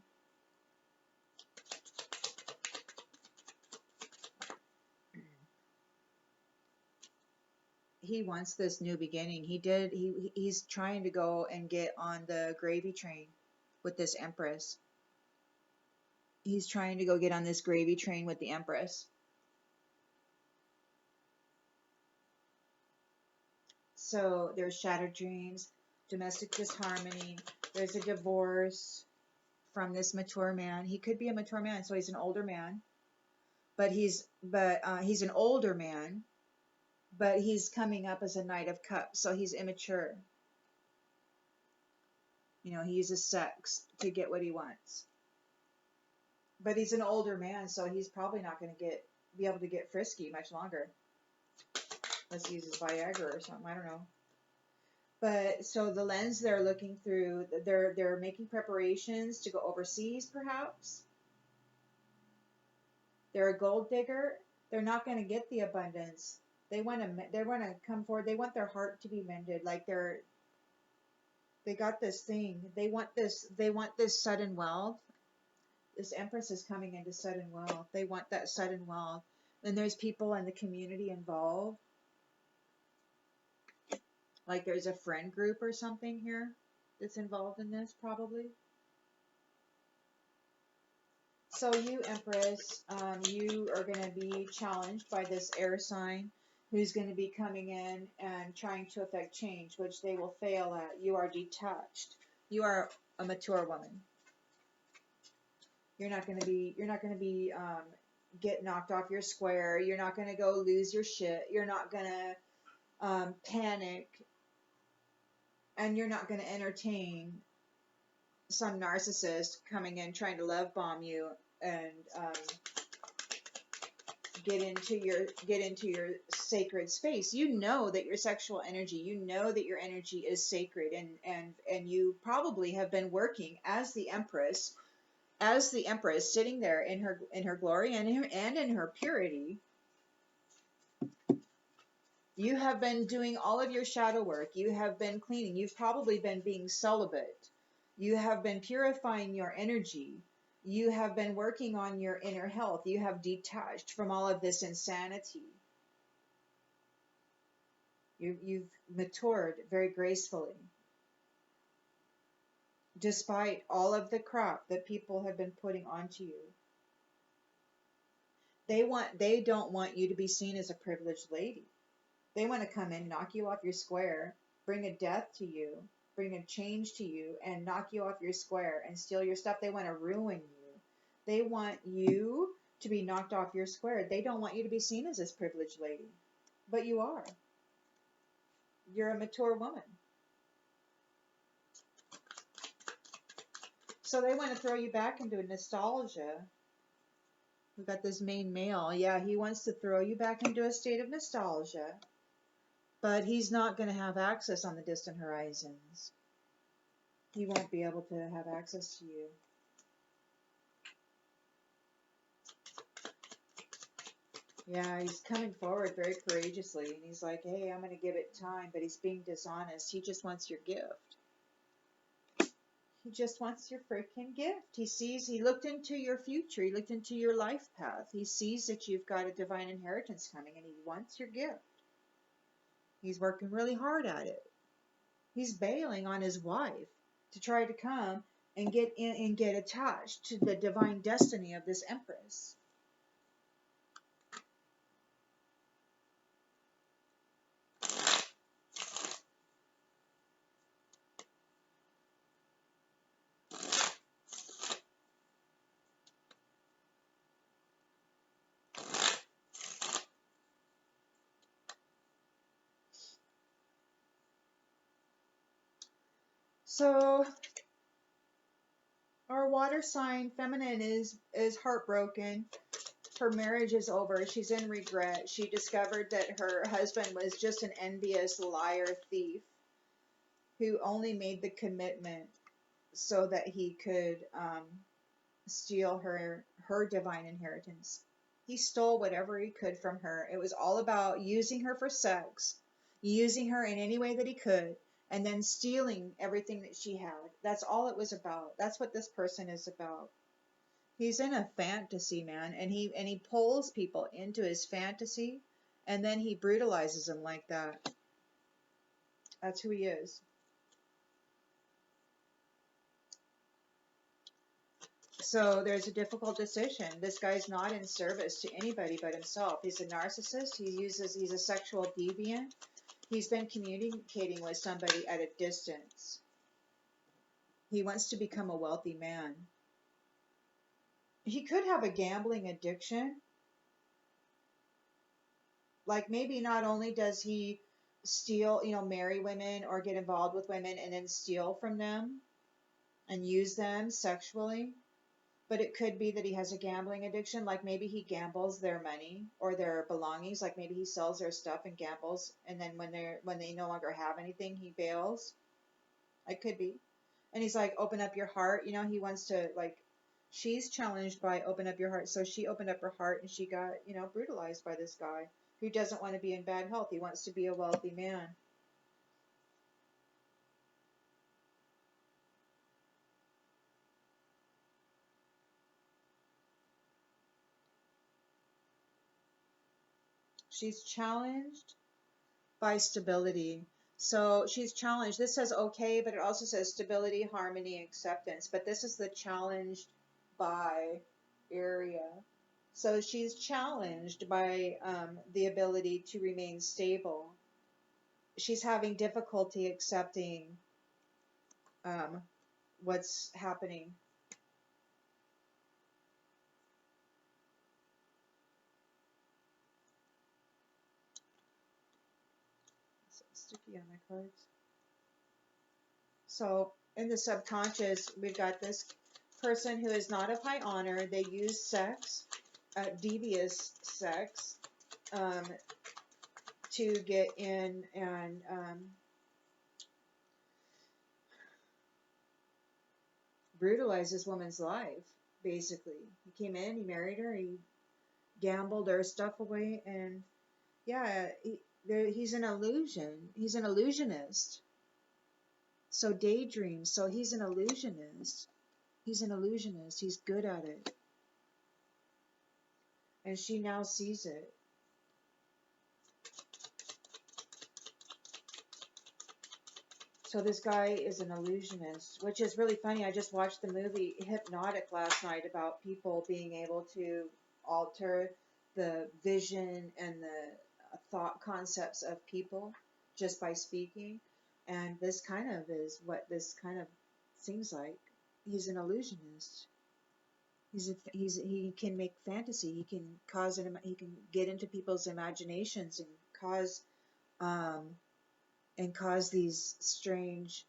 He wants this new beginning. He's trying to go and get on the gravy train with this Empress. He's trying to go get on this gravy train with the Empress. So there's shattered dreams, domestic disharmony, there's a divorce from this mature man. He could be a mature man, so he's an older man. But he's an older man, but he's coming up as a Knight of Cups, so he's immature. He uses sex to get what he wants. But he's an older man, so he's probably not going to get be able to get frisky much longer. Let's use his Viagra or something. I don't know. But so the lens they're looking through, they're making preparations to go overseas, perhaps. They're a gold digger. They're not going to get the abundance. They want to come forward. They want their heart to be mended. Like they got this thing. They want this sudden wealth. This Empress is coming into sudden wealth. They want that sudden wealth. And there's people in the community involved. Like there's a friend group or something here that's involved in this, probably. So you, Empress, you are going to be challenged by this air sign who's going to be coming in and trying to affect change, which they will fail at. You are detached. You are a mature woman. You're not going to be get knocked off your square. You're not going to go lose your shit. You're not going to panic, and you're not going to entertain some narcissist coming in trying to love bomb you and get into your sacred space. You know that your sexual energy, you know that your energy is sacred, and you probably have been working as the Empress, sitting there in her glory and in her purity. You have been doing all of your shadow work. You have been cleaning. You've probably been being celibate. You have been purifying your energy. You have been working on your inner health. You have detached from all of this insanity. You've matured very gracefully, despite all of the crap that people have been putting onto you. They don't want you to be seen as a privileged lady. They want to come in, knock you off your square, bring a death to you, bring a change to you, and knock you off your square and steal your stuff. They want to ruin you. They want you to be knocked off your square. They don't want you to be seen as this privileged lady. But you are. You're a mature woman. So they want to throw you back into nostalgia. We've got this main male. Yeah, he wants to throw you back into a state of nostalgia. But he's not going to have access on the distant horizons. He won't be able to have access to you. Yeah, he's coming forward very courageously, and he's like, hey, I'm going to give it time, but he's being dishonest. He just wants your gift. He just wants your freaking gift. He looked into your future. He looked into your life path. He sees that you've got a divine inheritance coming, and he wants your gift. He's working really hard at it. He's bailing on his wife to try to come and get in and get attached to the divine destiny of this Empress. So our water sign feminine is heartbroken. Her marriage is over. She's in regret. She discovered that her husband was just an envious liar thief who only made the commitment so that he could steal her divine inheritance. He stole whatever he could from her. It was all about using her for sex, using her in any way that he could, and then stealing everything that she had. That's all it was about. That's what this person is about. He's in a fantasy, man, and he pulls people into his fantasy, and then he brutalizes them like that. That's who he is. So there's a difficult decision. This guy's not in service to anybody but himself. He's a narcissist. He's a sexual deviant. He's been communicating with somebody at a distance. He wants to become a wealthy man. He could have a gambling addiction. Like maybe not only does he steal, marry women or get involved with women and then steal from them and use them sexually, But it could be that he has a gambling addiction, like maybe he gambles their money or their belongings, like maybe he sells their stuff and gambles, and then when they no longer have anything, he bails. It could be. And he's like, open up your heart. He wants to, like, she's challenged by open up your heart. So she opened up her heart and she got, brutalized by this guy who doesn't want to be in bad health. He wants to be a wealthy man. She's challenged by stability. So she's challenged. This says okay, but it also says stability, harmony, acceptance. But this is the challenged by area. So she's challenged by the ability to remain stable. She's having difficulty accepting um, what's happening. It's sticky on my cards. So in the subconscious, we've got this person who is not of high honor. They use sex, devious sex, um, to get in and brutalize this woman's life. Basically, he came in, he married her, he gambled her stuff away, and yeah, he's an illusion. He's an illusionist. So daydreams. So he's an illusionist. He's an illusionist. He's good at it. And she now sees it. So this guy is an illusionist, which is really funny. I just watched the movie Hypnotic last night about people being able to alter the vision and the thought concepts of people just by speaking. And this kind of is what this kind of seems like. He's an illusionist. He can make fantasy. He can he can get into people's imaginations um, and cause these strange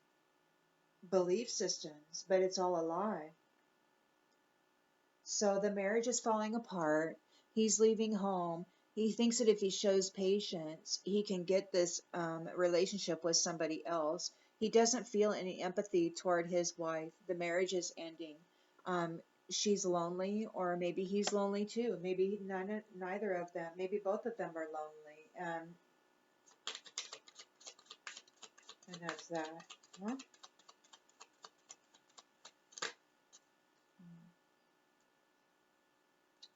belief systems, but it's all a lie. So the marriage is falling apart. He's leaving home. He thinks that if he shows patience, he can get this relationship with somebody else. He doesn't feel any empathy toward his wife. The marriage is ending. Um, she's lonely, or maybe he's lonely too. Maybe neither of them. Maybe both of them are lonely. And that's that. Huh?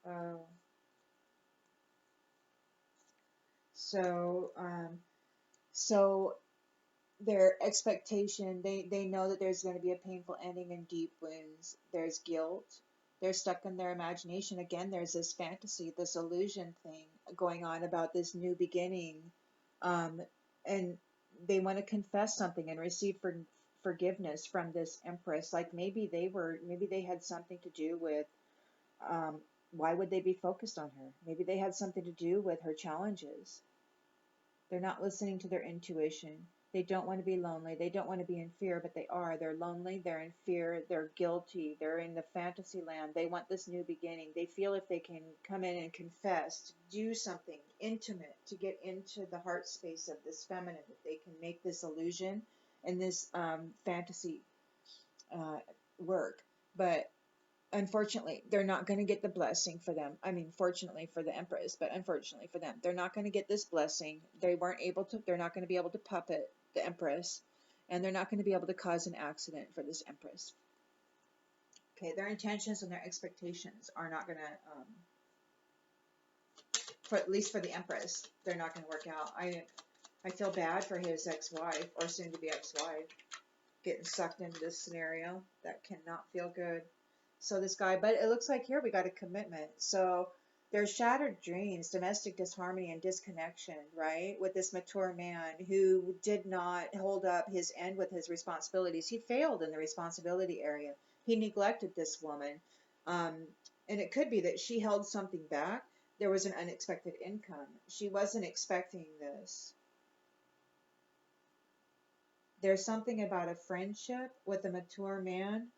Oh, so so their expectation, they know that there's going to be a painful ending and deep wounds. There's guilt. They're stuck in their imagination. Again, there's this fantasy, this illusion thing going on about this new beginning. Um, and they want to confess something and receive forgiveness from this Empress. Like maybe they had something to do with, why would they be focused on her? Maybe they had something to do with her challenges. They're not listening to their intuition. They don't want to be lonely. They don't want to be in fear, but they are. They're lonely. They're in fear. They're guilty. They're in the fantasy land. They want this new beginning. They feel if they can come in and confess, to do something intimate, to get into the heart space of this feminine, that they can make this illusion and this fantasy uh, work. But unfortunately, they're not going to get the blessing for them. I mean, fortunately for the Empress, but unfortunately for them, they're not going to get this blessing. They're not going to be able to puppet the Empress, and they're not going to be able to cause an accident for this Empress. Okay, their intentions and their expectations are not going to, for at least for the Empress, they're not going to work out. I feel bad for his ex-wife, or soon-to-be ex-wife, getting sucked into this scenario. That cannot feel good. So this guy, but it looks like here we got a commitment. So there's shattered dreams, domestic disharmony and disconnection, right? With this mature man who did not hold up his end with his responsibilities. He failed in the responsibility area. He neglected this woman. Um, and it could be that she held something back. There was an unexpected income. She wasn't expecting this. There's something about a friendship with a mature man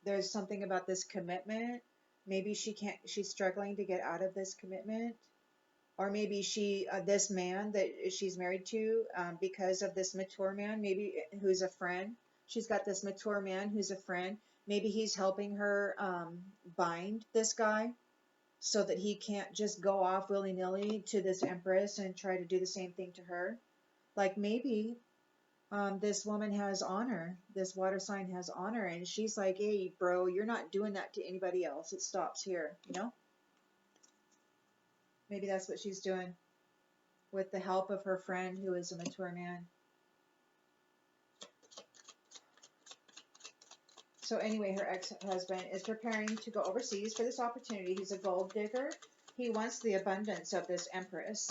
There's something about this commitment. Maybe she's struggling to get out of this commitment. Or maybe this man that she's married to, because of this mature man, maybe who's a friend. She's got this mature man who's a friend. Maybe he's helping her bind this guy so that he can't just go off willy-nilly to this Empress and try to do the same thing to her. Like maybe this woman has honor, this water sign has honor, and she's like, hey, bro, you're not doing that to anybody else. It stops here, you know? Maybe that's what she's doing with the help of her friend who is a mature man. So anyway, her ex-husband is preparing to go overseas for this opportunity. He's a gold digger. He wants the abundance of this Empress.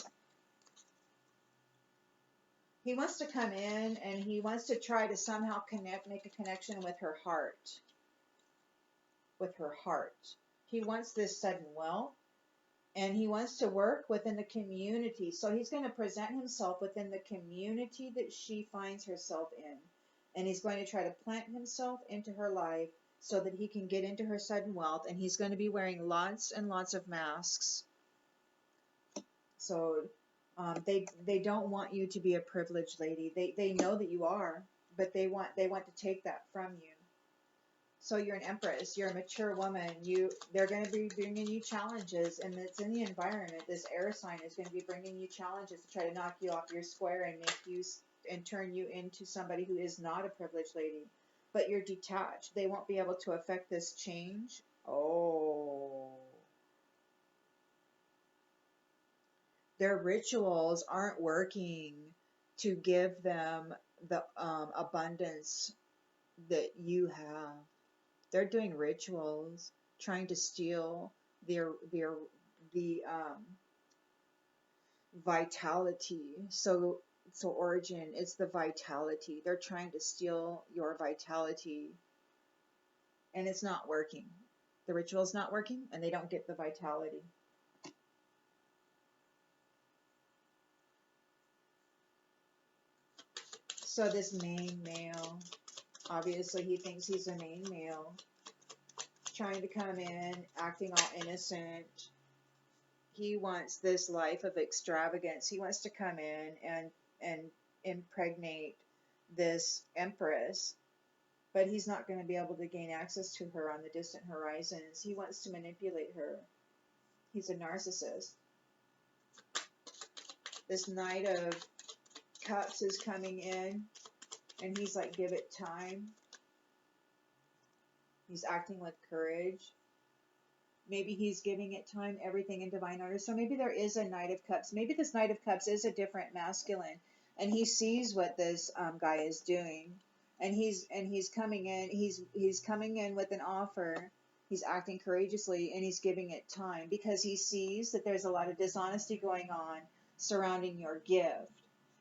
He wants to come in and he wants to try to somehow make a connection with her heart. With her heart. He wants this sudden wealth. And he wants to work within the community. So he's going to present himself within the community that she finds herself in. And he's going to try to plant himself into her life so that he can get into her sudden wealth. And he's going to be wearing lots and lots of masks. So they don't want you to be a privileged lady. They know that you are, but they want to take that from you. So you're an Empress, you're a mature woman, they're going to be bringing you challenges, and it's in the environment. This air sign is going to be bringing you challenges to try to knock you off your square and make you and turn you into somebody who is not a privileged lady. But you're detached. They won't be able to affect this change. Oh. Their rituals aren't working to give them the abundance that you have. They're doing rituals, trying to steal the vitality. So origin, it's the vitality. They're trying to steal your vitality, and it's not working. The ritual's not working, and they don't get the vitality. So this main male, obviously he thinks he's a main male, trying to come in, acting all innocent. He wants this life of extravagance. He wants to come in and impregnate this Empress, but he's not going to be able to gain access to her on the distant horizons. He wants to manipulate her. He's a narcissist. This Knight of Cups is coming in, and he's like, give it time. He's acting with courage. Maybe he's giving it time, everything in divine order. So maybe there is a Knight of Cups. Maybe this Knight of Cups is a different masculine, and he sees what this guy is doing, and he's coming in. He's coming in with an offer. He's acting courageously, and he's giving it time because he sees that there's a lot of dishonesty going on surrounding your gift.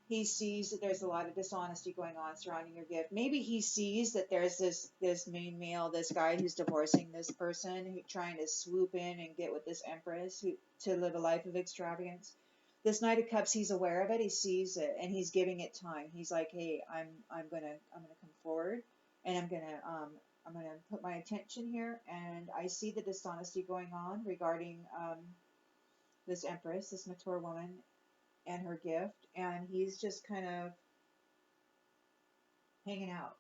He sees that there's a lot of dishonesty going on surrounding your gift. Maybe he sees that there's this main male, this guy who's divorcing this person, trying to swoop in and get with this Empress to live a life of extravagance. This Knight of Cups, he's aware of it, he sees it, and he's giving it time. He's like, hey, I'm gonna come forward, and I'm gonna put my attention here, and I see the dishonesty going on regarding this Empress, this mature woman, and her gift, and he's just kind of hanging out.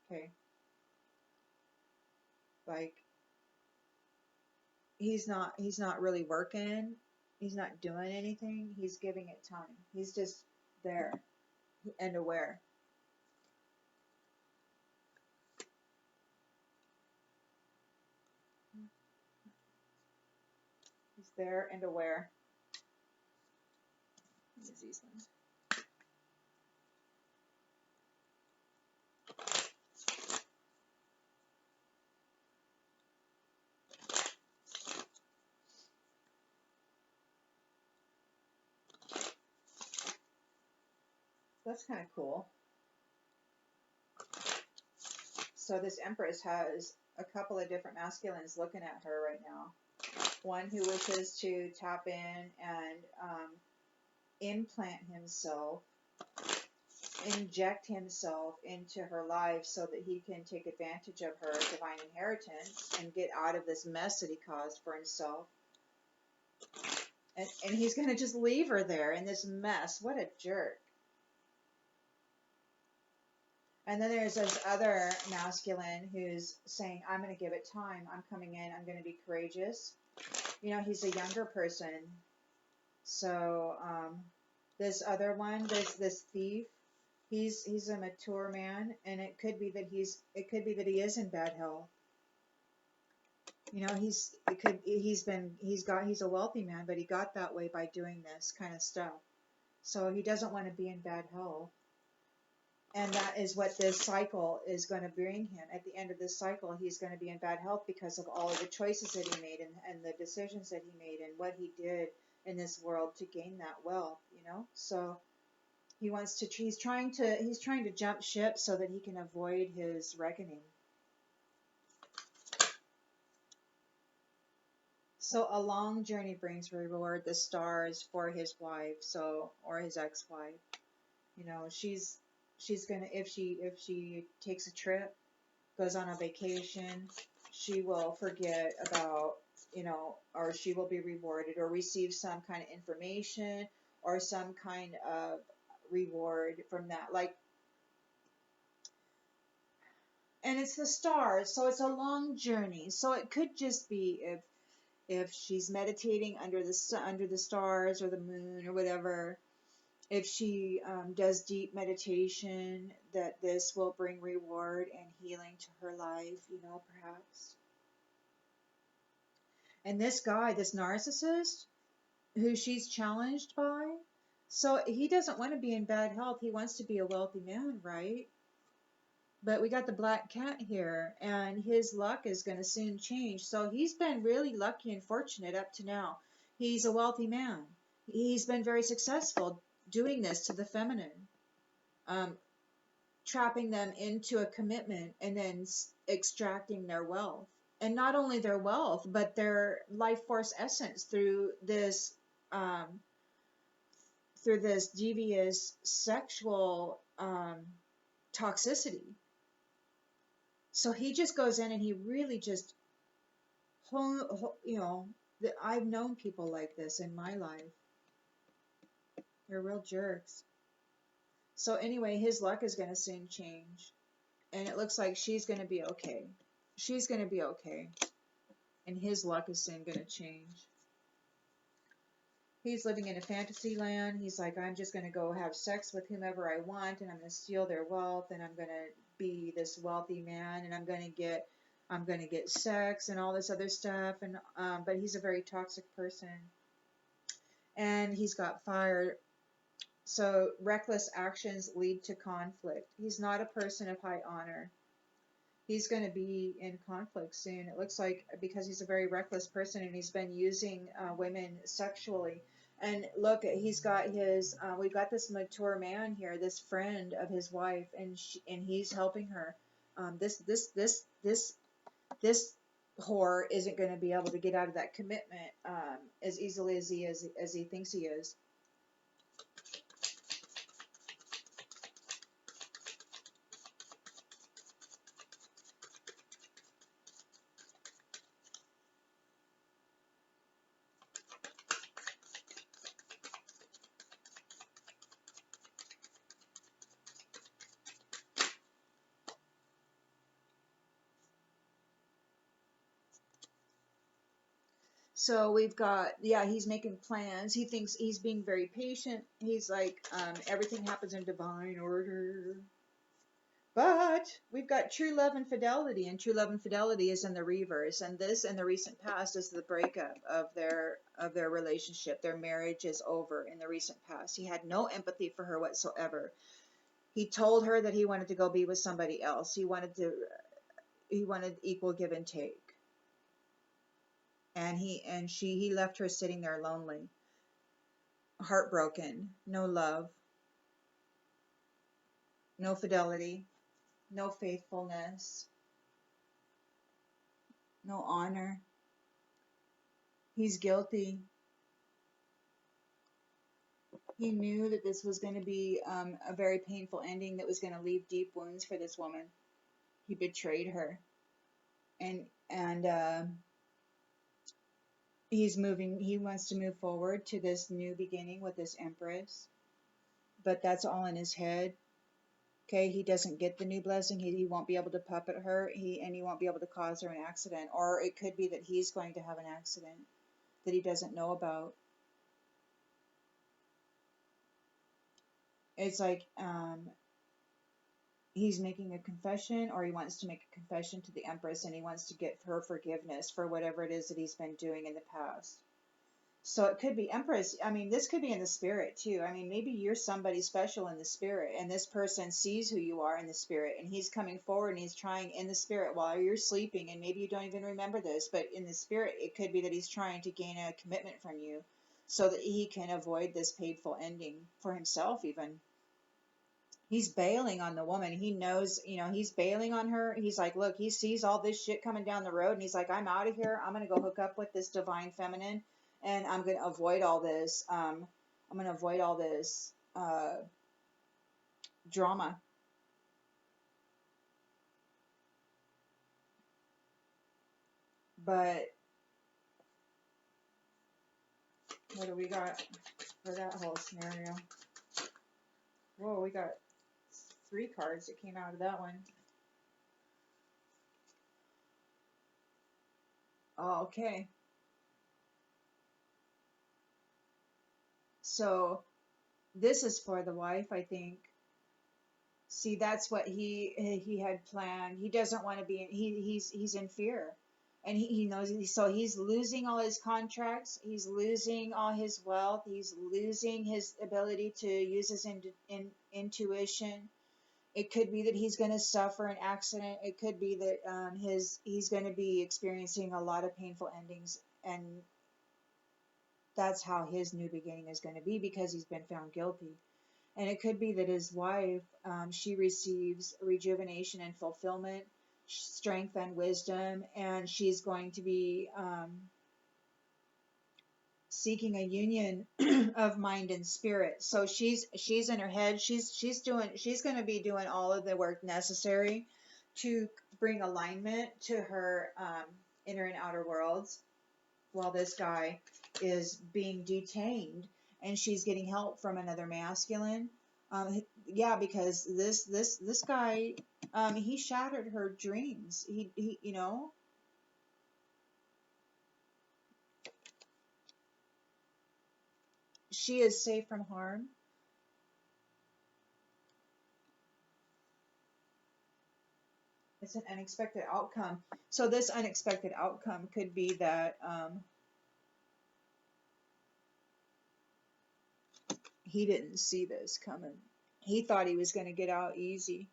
Okay. Like he's not really working. He's not doing anything. He's giving it time. He's just there and aware. He's there and aware. Use these ones. That's kind of cool. So this Empress has a couple of different masculines looking at her right now. One who wishes to tap in and implant himself inject himself into her life so that he can take advantage of her divine inheritance and get out of this mess that he caused for himself. And he's going to just leave her there in this mess. What a jerk. And then there's this other masculine who's saying, I'm going to give it time. I'm coming in. I'm going to be courageous. You know, he's a younger person. So this other one, this thief, he's a mature man, and it could be that he is in bad health. You know, he's a wealthy man, but he got that way by doing this kind of stuff. So he doesn't want to be in bad health. And that is what this cycle is going to bring him. At the end of this cycle, he's going to be in bad health because of all of the choices that he made and the decisions that he made and what he did in this world to gain that wealth, you know? So he's trying to jump ship so that he can avoid his reckoning. So a long journey brings reward, the stars for his wife, or his ex-wife. You know, she's gonna, if she takes a trip, goes on a vacation, she will forget about, you know, or she will be rewarded or receive some kind of information or some kind of reward from that. Like, and it's the stars, so it's a long journey. So it could just be if she's meditating under the stars or the moon or whatever. If she does deep meditation, that this will bring reward and healing to her life, you know, perhaps. And this guy, this narcissist, who she's challenged by, so he doesn't want to be in bad health. He wants to be a wealthy man, right? But we got the black cat here, and his luck is going to soon change. So he's been really lucky and fortunate up to now. He's a wealthy man. He's been very successful doing this to the feminine, trapping them into a commitment and then extracting their wealth. And not only their wealth, but their life force essence um, through this devious sexual toxicity. So he just goes in and he really just, you know, I've known people like this in my life. They're real jerks. So anyway, his luck is going to soon change. And it looks like she's going to be okay. She's going to be okay. And his luck is soon going to change. He's living in a fantasy land. He's like, I'm just going to go have sex with whomever I want, and I'm going to steal their wealth, and I'm going to be this wealthy man, and I'm going to get sex and all this other stuff. And but he's a very toxic person, and he's got fire. So reckless actions lead to conflict. He's not a person of high honor. He's going to be in conflict soon. It looks like, because he's a very reckless person and he's been using women sexually. And look, we've got this mature man here, this friend of his wife, and he's helping her. This whore isn't going to be able to get out of that commitment as easily as he thinks he is. So we've got, yeah, he's making plans. He thinks he's being very patient. He's like, everything happens in divine order. But we've got true love and fidelity, and true love and fidelity is in the reverse. And this, in the recent past, is the breakup of their relationship. Their marriage is over in the recent past. He had no empathy for her whatsoever. He told her that he wanted to go be with somebody else. He wanted equal give and take. And he left her sitting there lonely, heartbroken, no love, no fidelity, no faithfulness, no honor. He's guilty. He knew that this was going to be a very painful ending that was going to leave deep wounds for this woman. He betrayed her, and he's moving. He wants to move forward to this new beginning with this Empress, but that's all in his head. Okay, he doesn't get the new blessing. He won't be able to puppet her. He won't be able to cause her an accident, or it could be that he's going to have an accident that he doesn't know about. It's like he's making a confession, or he wants to make a confession to the Empress, and he wants to get her forgiveness for whatever it is that he's been doing in the past. So it could be Empress. I mean, this could be in the spirit too. I mean, maybe you're somebody special in the spirit, and this person sees who you are in the spirit, and he's coming forward and he's trying in the spirit while you're sleeping, and maybe you don't even remember this, but in the spirit, it could be that he's trying to gain a commitment from you so that he can avoid this painful ending for himself, even. He's bailing on the woman. He knows, he's bailing on her. He's like, look, he sees all this shit coming down the road, and he's like, I'm out of here. I'm going to go hook up with this divine feminine, and I'm going to avoid all this. I'm going to avoid all this drama. But what do we got for that whole scenario? Whoa, we got 3 cards that came out of that one. Oh, okay. So this is for the wife, I think. See, that's what he had planned. He doesn't want to be in, he's in fear. And he knows, so he's losing all his contracts, he's losing all his wealth, he's losing his ability to use his intuition. It could be that he's going to suffer an accident. It could be that he's going to be experiencing a lot of painful endings, and that's how his new beginning is going to be, because he's been found guilty. And it could be that his wife, she receives rejuvenation and fulfillment, strength and wisdom, and she's going to be seeking a union of mind and spirit. So she's in her head. She's going to be doing all of the work necessary to bring alignment to her inner and outer worlds, while this guy is being detained, and she's getting help from another masculine. Yeah, because this guy, he shattered her dreams. He she is safe from harm. It's an unexpected outcome. So this unexpected outcome could be that he didn't see this coming. He thought he was going to get out easy.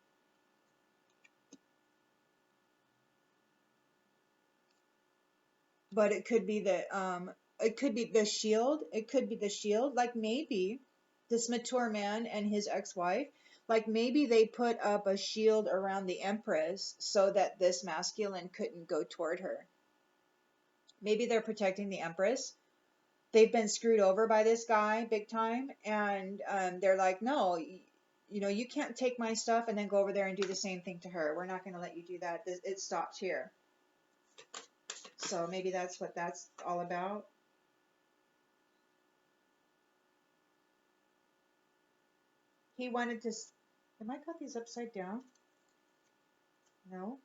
But it could be that it could be the shield. It could be the shield. Like maybe this mature man and his ex-wife, like maybe they put up a shield around the Empress so that this masculine couldn't go toward her. Maybe they're protecting the Empress. They've been screwed over by this guy big time, and they're like, no, you can't take my stuff and then go over there and do the same thing to her. We're not going to let you do that. It stops here. So maybe that's what that's all about. He wanted to. Have I got these upside down? No.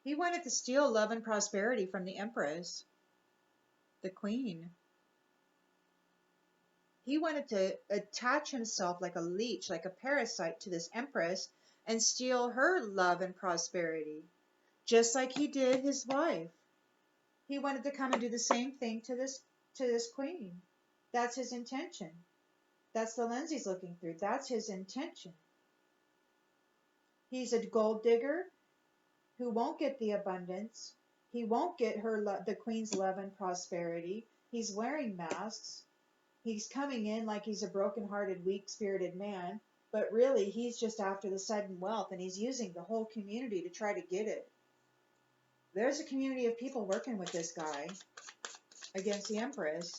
He wanted to steal love and prosperity from the Empress, the Queen. He wanted to attach himself like a leech, like a parasite to this Empress, and steal her love and prosperity, just like he did his wife. He wanted to come and do the same thing to this Queen. That's his intention. That's the lens he's looking through. That's his intention. He's a gold digger who won't get the abundance. He won't get the Queen's love and prosperity. He's wearing masks. He's coming in like he's a broken-hearted, weak-spirited man, but really he's just after the sudden wealth, and he's using the whole community to try to get it. There's a community of people working with this guy against the Empress.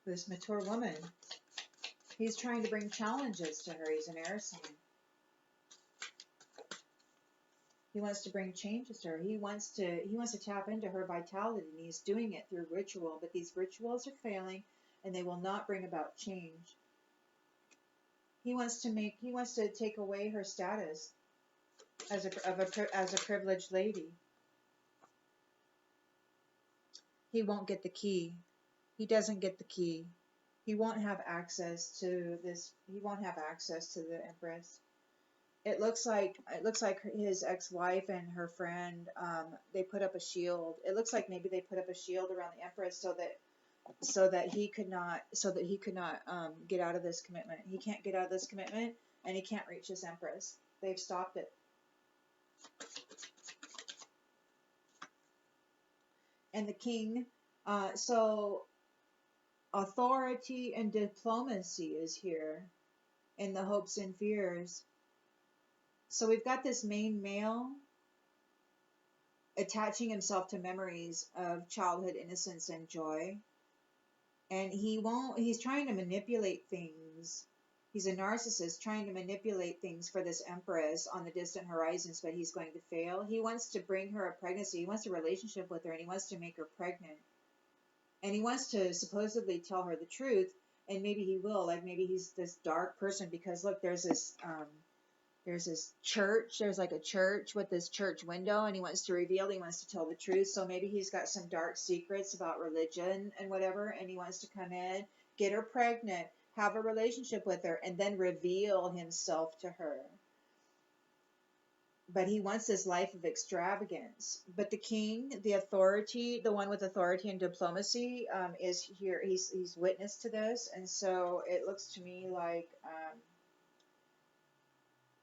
This mature woman. He's trying to bring challenges to her. He's an air sign. He wants to bring changes to her. He wants to tap into her vitality, and he's doing it through ritual, but these rituals are failing and they will not bring about change. He wants to take away her status as a privileged lady. He won't get the key. He doesn't get the key. He won't have access to this. He won't have access to the Empress. It looks like his ex-wife and her friend, they put up a shield. It looks like maybe they put up a shield around the Empress so that he could not get out of this commitment. He can't get out of this commitment, and he can't reach his Empress. They've stopped it. And the king, so authority and diplomacy is here in the hopes and fears. So we've got this main male attaching himself to memories of childhood innocence and joy. And he's trying to manipulate things. He's a narcissist trying to manipulate things for this Empress on the distant horizons, but he's going to fail. He wants to bring her a pregnancy. He wants a relationship with her, and he wants to make her pregnant. And he wants to supposedly tell her the truth, and maybe he will. Like, maybe he's this dark person, because look, there's this church. There's like a church with this church window, and he wants to reveal, he wants to tell the truth. So maybe he's got some dark secrets about religion and whatever, and he wants to come in, get her pregnant, have a relationship with her, and then reveal himself to her. But he wants this life of extravagance. But the king, the authority, the one with authority and diplomacy, is here. He's witness to this, and so it looks to me like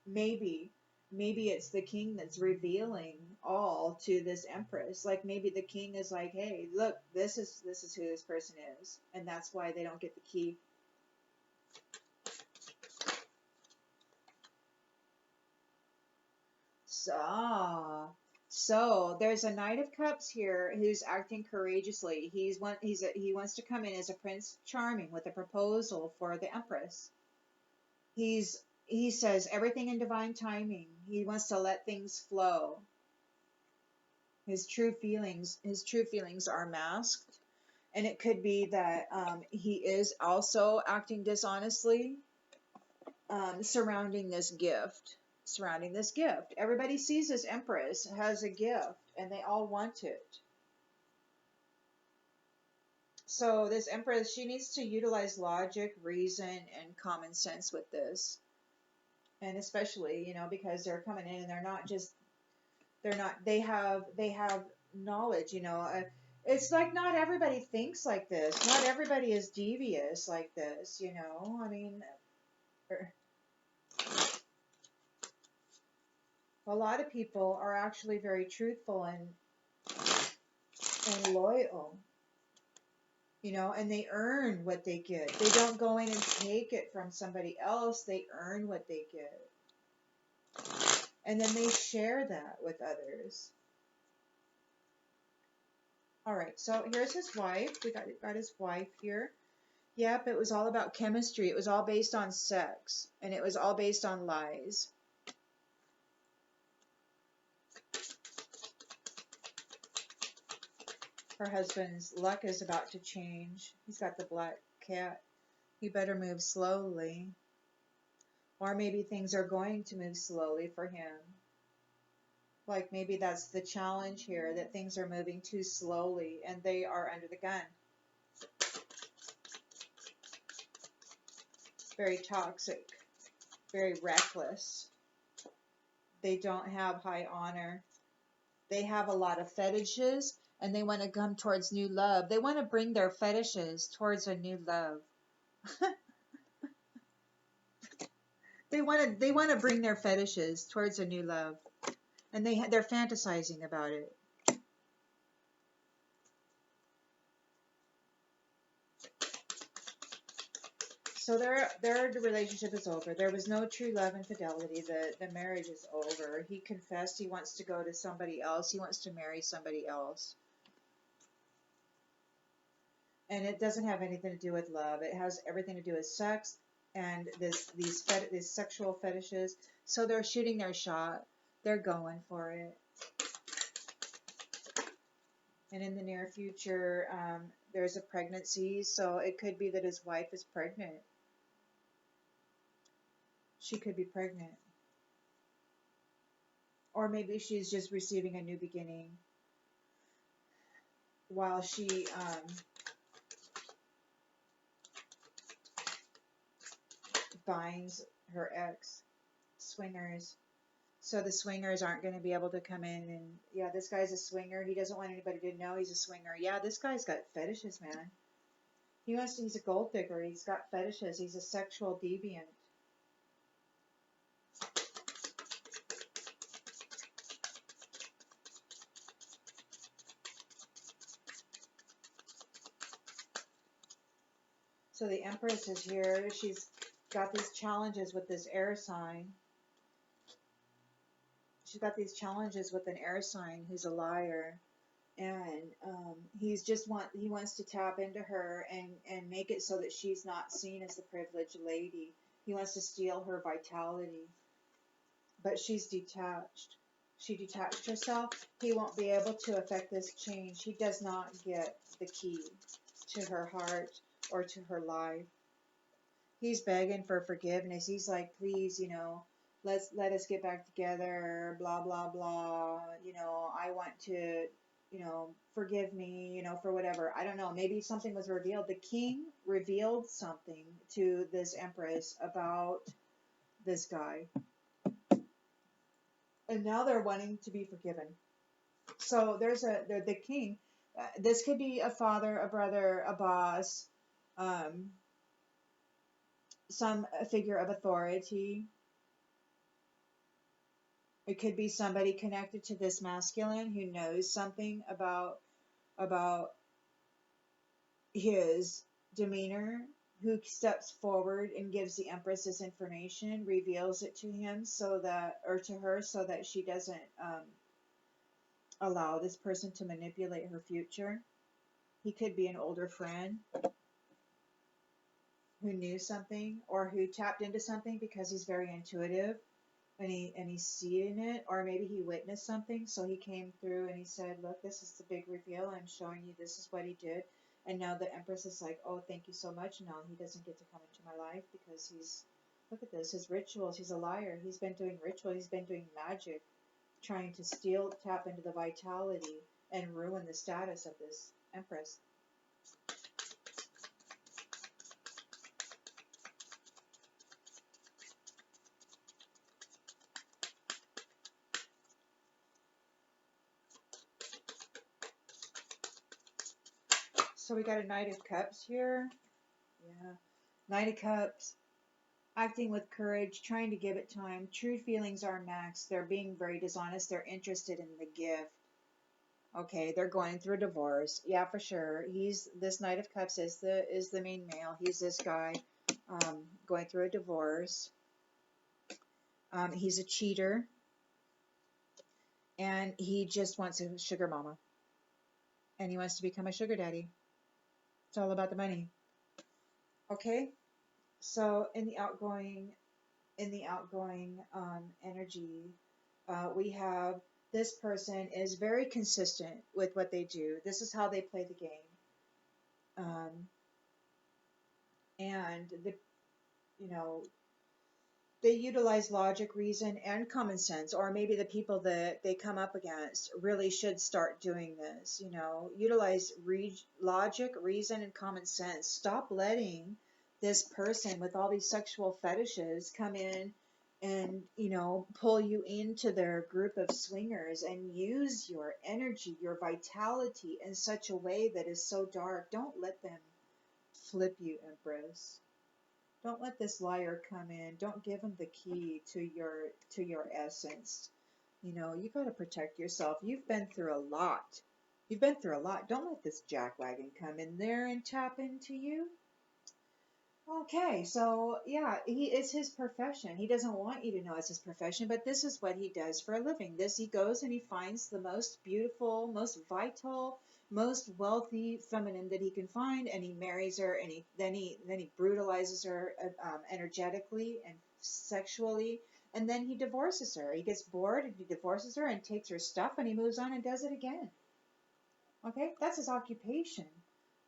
maybe it's the king that's revealing all to this Empress. Like, maybe the king is like, hey, look, this is who this person is, and that's why they don't get the key. So there's a Knight of Cups here who's acting courageously. He wants to come in as a Prince Charming with a proposal for the Empress. He says everything in divine timing. He wants to let things flow. His true feelings are masked, and it could be that he is also acting dishonestly surrounding this gift. Everybody sees this Empress has a gift, and they all want it. So this Empress, she needs to utilize logic, reason, and common sense with this. And especially, because they're coming in and they have knowledge, it's like not everybody thinks like this. Not everybody is devious like this, I mean, a lot of people are actually very truthful and loyal, and they earn what they get. They don't go in and take it from somebody else. They earn what they get. And then they share that with others. All right, so here's his wife. We got his wife here. Yep, it was all about chemistry. It was all based on sex, and it was all based on lies. Her husband's luck is about to change. He's got the black cat. He better move slowly. Or maybe things are going to move slowly for him. Like, maybe that's the challenge here, that things are moving too slowly and they are under the gun. Very toxic, very reckless. They don't have high honor. They have a lot of fetishes, and they want to come towards new love. They want to bring their fetishes towards a new love. They want to bring their fetishes towards a new love. And they're fantasizing about it. So their relationship is over. There was no true love and fidelity. The marriage is over. He confessed he wants to go to somebody else. He wants to marry somebody else. And it doesn't have anything to do with love. It has everything to do with sex and these sexual fetishes. So they're shooting their shot. They're going for it. And in the near future, there's a pregnancy. So it could be that his wife is pregnant. She could be pregnant. Or maybe she's just receiving a new beginning while she binds her ex. Swingers. So the swingers aren't going to be able to come in and, yeah, this guy's a swinger. He doesn't want anybody to know he's a swinger. Yeah, this guy's got fetishes, man. He's a gold digger. He's got fetishes. He's a sexual deviant. So the Empress is here. She's got these challenges with this air sign. She's got these challenges with an air sign who's a liar. And he wants to tap into her and make it so that she's not seen as the privileged lady. He wants to steal her vitality. But she's detached. She detached herself. He won't be able to affect this change. He does not get the key to her heart or to her life. He's begging for forgiveness. He's like, please, let us get back together, blah, blah, blah. I want to, forgive me, for whatever. I don't know. Maybe something was revealed. The king revealed something to this Empress about this guy. And now they're wanting to be forgiven. So there's the king. This could be a father, a brother, a boss, some figure of authority. It could be somebody connected to this masculine who knows something about his demeanor, who steps forward and gives the Empress this information, reveals it to him to her so that she doesn't allow this person to manipulate her future. He could be an older friend who knew something or who tapped into something because he's very intuitive and he's seeing it, or maybe he witnessed something, so he came through and he said, look, this is the big reveal. I'm showing you this is what he did. And now the Empress is like, oh, thank you so much. Now he doesn't get to come into my life because look at this, his rituals. He's a liar. He's been doing rituals. He's been doing magic, trying to tap into the vitality and ruin the status of this Empress. So we got a Knight of Cups here. Yeah. Knight of Cups. Acting with courage, trying to give it time. True feelings are maxed. They're being very dishonest. They're interested in the gift. Okay, they're going through a divorce. Yeah, for sure. This Knight of Cups is the main male. He's this guy going through a divorce. He's a cheater. And he just wants a sugar mama. And he wants to become a sugar daddy. It's all about the money. Okay? So in the outgoing energy, we have this person is very consistent with what they do. This is how they play the game. And they utilize logic, reason, and common sense, or maybe the people that they come up against really should start doing this. Utilize logic, reason, and common sense. Stop letting this person with all these sexual fetishes come in and, pull you into their group of swingers and use your energy, your vitality in such a way that is so dark. Don't let them flip you, Empress. Don't let this liar come in. Don't give him the key to your essence. You got to protect yourself. You've been through a lot. Don't let this jackwagon come in there and tap into you. Okay, so yeah, it's his profession. He doesn't want you to know it's his profession, but this is what he does for a living. He goes and he finds the most beautiful, most vital, most wealthy feminine that he can find, and he marries her, and then he brutalizes her energetically and sexually, and then he divorces her. He gets bored and he divorces her and takes her stuff, and he moves on and does it again. Okay, that's his occupation.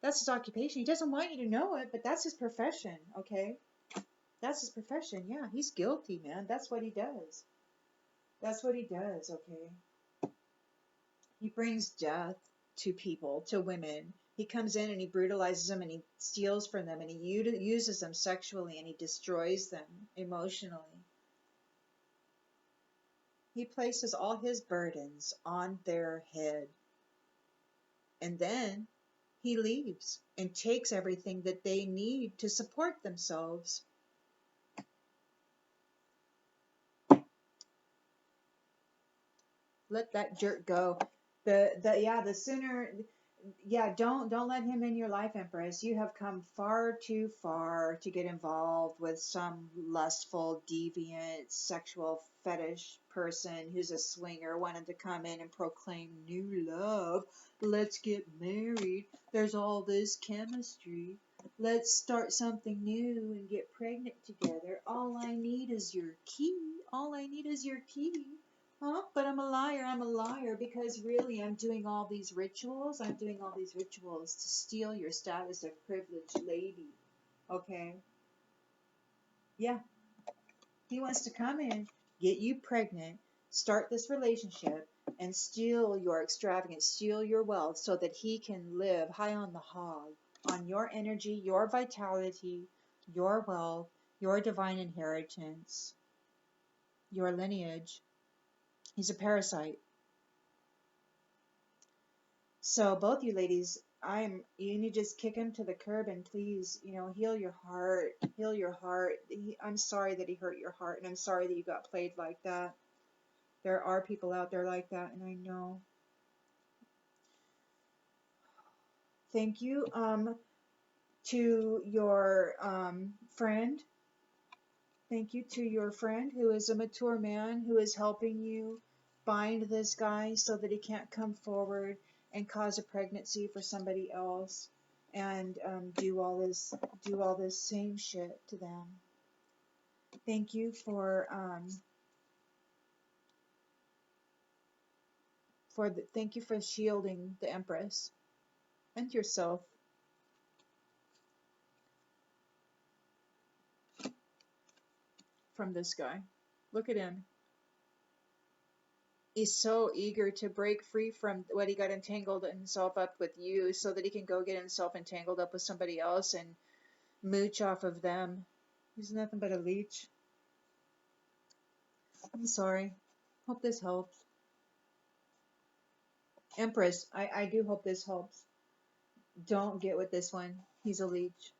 That's his occupation. He doesn't want you to know it, but that's his profession. Okay, that's his profession. Yeah, he's guilty, man. That's what he does. That's what he does. Okay. He brings death to people, to women. He comes in and he brutalizes them and he steals from them and he uses them sexually and he destroys them emotionally. He places all his burdens on their head. And then he leaves and takes everything that they need to support themselves. Let that jerk go. The sooner, don't let him in your life, Empress. You have come far too far to get involved with some lustful, deviant, sexual fetish person who's a swinger wanting to come in and proclaim new love. Let's get married. There's all this chemistry. Let's start something new and get pregnant together. All I need is your key. All I need is your key. Huh? But I'm a liar. I'm a liar because really I'm doing all these rituals. I'm doing all these rituals to steal your status of privileged lady. Okay? Yeah. He wants to come in, get you pregnant, start this relationship, and steal your extravagance, steal your wealth so that he can live high on the hog, on your energy, your vitality, your wealth, your divine inheritance, your lineage. He's a parasite. So both you ladies, you need to just kick him to the curb and please, heal your heart, heal your heart. I'm sorry that he hurt your heart, and I'm sorry that you got played like that. There are people out there like that, and I know. Thank you to your friend. Thank you to your friend who is a mature man who is helping you bind this guy so that he can't come forward and cause a pregnancy for somebody else and do all this same shit to them. Thank you for thank you for shielding the Empress and yourself from this guy. Look at him. He's so eager to break free from what he got entangled himself up with you so that he can go get himself entangled up with somebody else and mooch off of them. He's nothing but a leech. I'm sorry. Hope this helps. Empress, I do hope this helps. Don't get with this one. He's a leech.